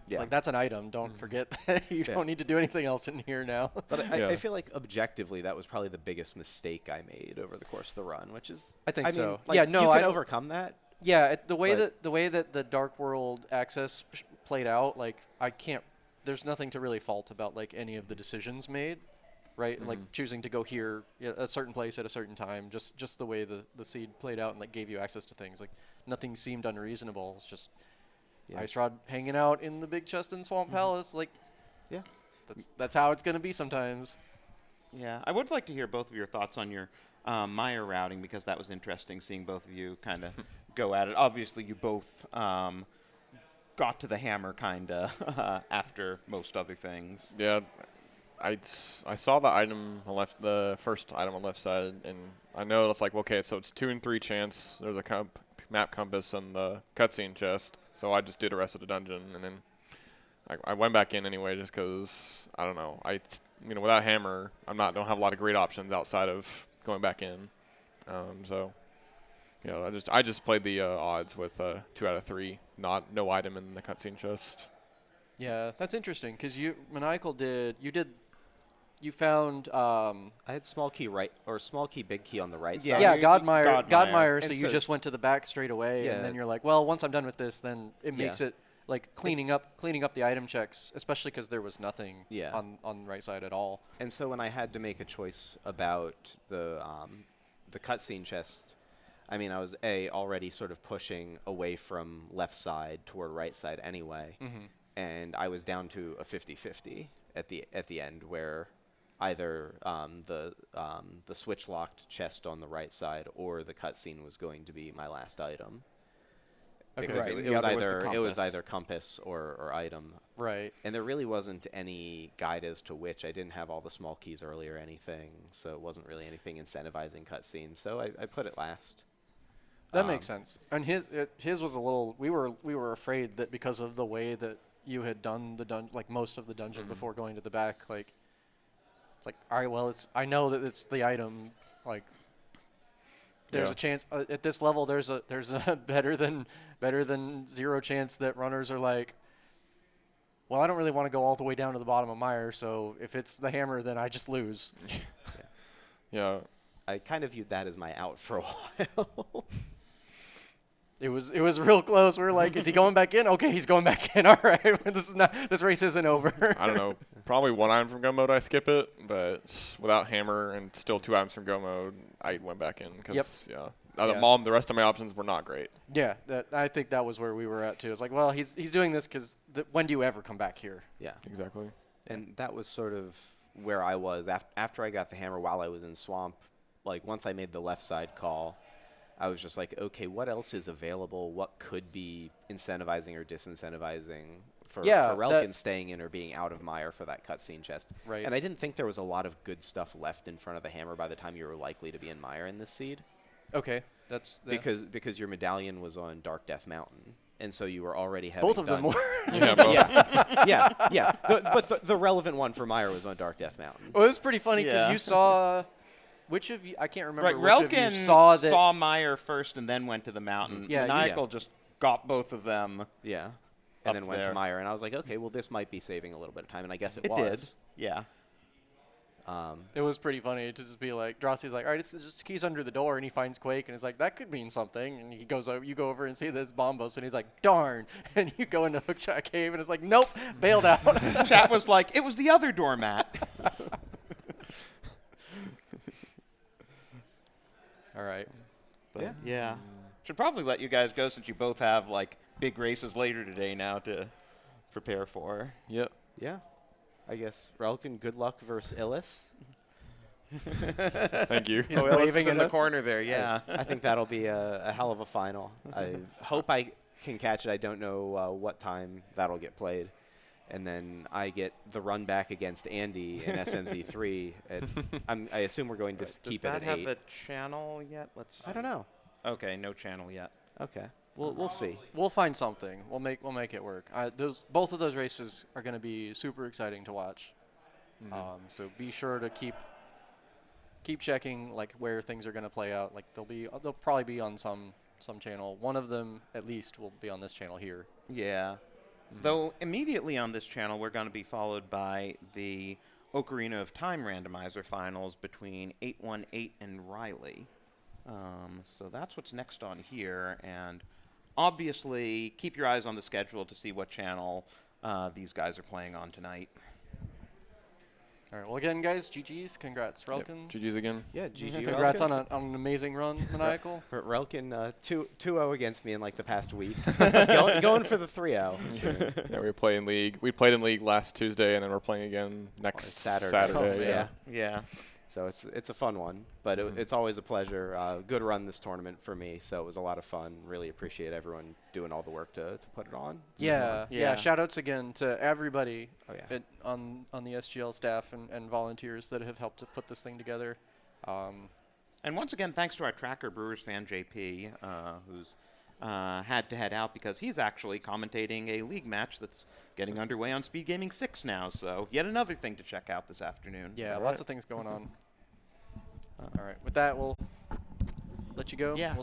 it's like that's an item. Don't forget that you don't need to do anything else in here now. But I feel like objectively that was probably the biggest mistake I made over the course of the run, which is I think so. Mean, like, yeah, no, you can I overcome that. Yeah, the way that the Dark World access played out, like I can't. There's nothing to really fault about like any of the decisions made. Right, like choosing to go here at a certain place at a certain time, just the way the seed played out and like gave you access to things. Like nothing seemed unreasonable. It's just Ice Rod hanging out in the big chest in Swamp Palace. Like, that's how it's gonna be sometimes. Yeah, I would like to hear both of your thoughts on your Mire routing because that was interesting seeing both of you kind of go at it. Obviously, you both got to the hammer kind of after most other things. Yeah. I saw the item on the first item on the left side, and I know it's like, okay, so it's 2 in 3 chance. There's a map compass in the cutscene chest. So I just did the rest of the dungeon, and then I went back in anyway just because, I don't know. Without hammer, don't have a lot of great options outside of going back in. So, I just played the odds with 2 out of 3, no item in the cutscene chest. Yeah, that's interesting because Maniacal you found I had small key right or small key big key on the right Yeah. side. yeah, Godmire. Godmire, so And you so- just went to the back straight away, Yeah. and then you're like, well, once I'm done with this, then it makes Yeah. it like cleaning up the item checks, especially because there was nothing Yeah. on the right side at all. And so when I had to make a choice about the cutscene chest, I mean, I was already sort of pushing away from left side toward right side anyway, and I was down to a 50-50 at the end, where either the switch locked chest on the right side or the cutscene was going to be my last item. Okay. Because Right, it the was other was the either compass. either compass or item. Right. And there really wasn't any guide as to which. I didn't have all the small keys early or anything, so it wasn't really anything incentivizing cutscenes. So I put it last. That makes sense. And his was a little. We were afraid that because of the way that you had done the most of the dungeon before going to the back, like it's like, all right, well, I know that it's the item, like. There's Yeah. a chance at this level. There's a better than 0 chance that runners are like, well, I don't really want to go all the way down to the bottom of Mire, so if it's the hammer, then I just lose. Yeah. I kind of viewed that as my out for a while. It was real close. We were like, is he going back in? Okay, he's going back in. All right, this race isn't over. I don't know. Probably 1 item from go mode, I skip it, but without hammer and still 2 items from go mode, I went back in because the rest of my options were not great. Yeah, I think that was where we were at too. It's like, well, he's doing this because when do you ever come back here? Yeah. Exactly. And that was sort of where I was after I got the hammer while I was in Swamp. Like, once I made the left side call, I was just like, okay, what else is available? What could be incentivizing or disincentivizing for Relkin staying in or being out of Mire for that cutscene chest? Right. And I didn't think there was a lot of good stuff left in front of the hammer by the time you were likely to be in Mire in this seed. Okay, that's Because your medallion was on Dark Death Mountain, and so you were already having both of them done- were. Yeah, both. yeah. But the relevant one for Mire was on Dark Death Mountain. Well, it was pretty funny because Yeah. you saw. Which of you? I can't remember. Right, which of you Relkin saw that. saw Mire first and then went to the mountain. Yeah, Maniacal just got both of them. Yeah. Up And then went to there. Mire, and I was like, okay, well, this might be saving a little bit of time, and I guess it It was. did. Yeah. It was pretty funny to just be like, Drossie's like, all right, it's just keys under the door, and he finds Quake, and he's like, that could mean something, and he goes, you go over and see this Bombos, and he's like, darn, and you go into Hookshot Cave, and it's like, nope, bailed out. Chat was like, it was the other doormat. All right. Yeah. Yeah. Should probably let you guys go since you both have like big races later today now to prepare for. Yep. Yeah. I guess Relkin, good luck versus Illis. Thank you. He's Illis waving is in at the us. corner there, yeah. I think that'll be a hell of a final. I hope I can catch it. I don't know what time that'll get played. And then I get the run back against Andy in SMZ3. I assume we're going to keep it Does at that have 8. a channel yet? Let's see. I don't know. Okay, no channel yet. Okay. We'll see. We'll find something. We'll make it work. Both of those races are going to be super exciting to watch. So be sure to keep checking like where things are going to play out. Like they'll probably be on some channel. One of them at least will be on this channel here. Yeah. Though immediately on this channel, we're going to be followed by the Ocarina of Time randomizer finals between 818 and Riley. So that's what's next on here. And obviously, keep your eyes on the schedule to see what channel these guys are playing on tonight. All right. Well, again, guys, GG's. Congrats, Relkin. GG's again. Yeah, GG. Congrats Relkin. on an amazing run, Maniacal. Relkin 2-0 against me in like the past week. going for the 3-0. So. Yeah, we played in league. We played in league last Tuesday, and then we're playing again next Saturday. Oh, man. Yeah. Yeah. So it's a fun one, but it's always a pleasure. Good run this tournament for me, so it was a lot of fun. Really appreciate everyone doing all the work to put it on. It's been fun. Yeah. Shout outs again to everybody Oh, yeah. on the SGL staff and volunteers that have helped to put this thing together. And once again, thanks to our tracker Brewers fan, JP, who's, had to head out because he's actually commentating a league match that's getting underway on SpeedGaming 6 now. So yet another thing to check out this afternoon. Yeah, lots of things going on. All right, with that, we'll let you go. Yeah. We'll see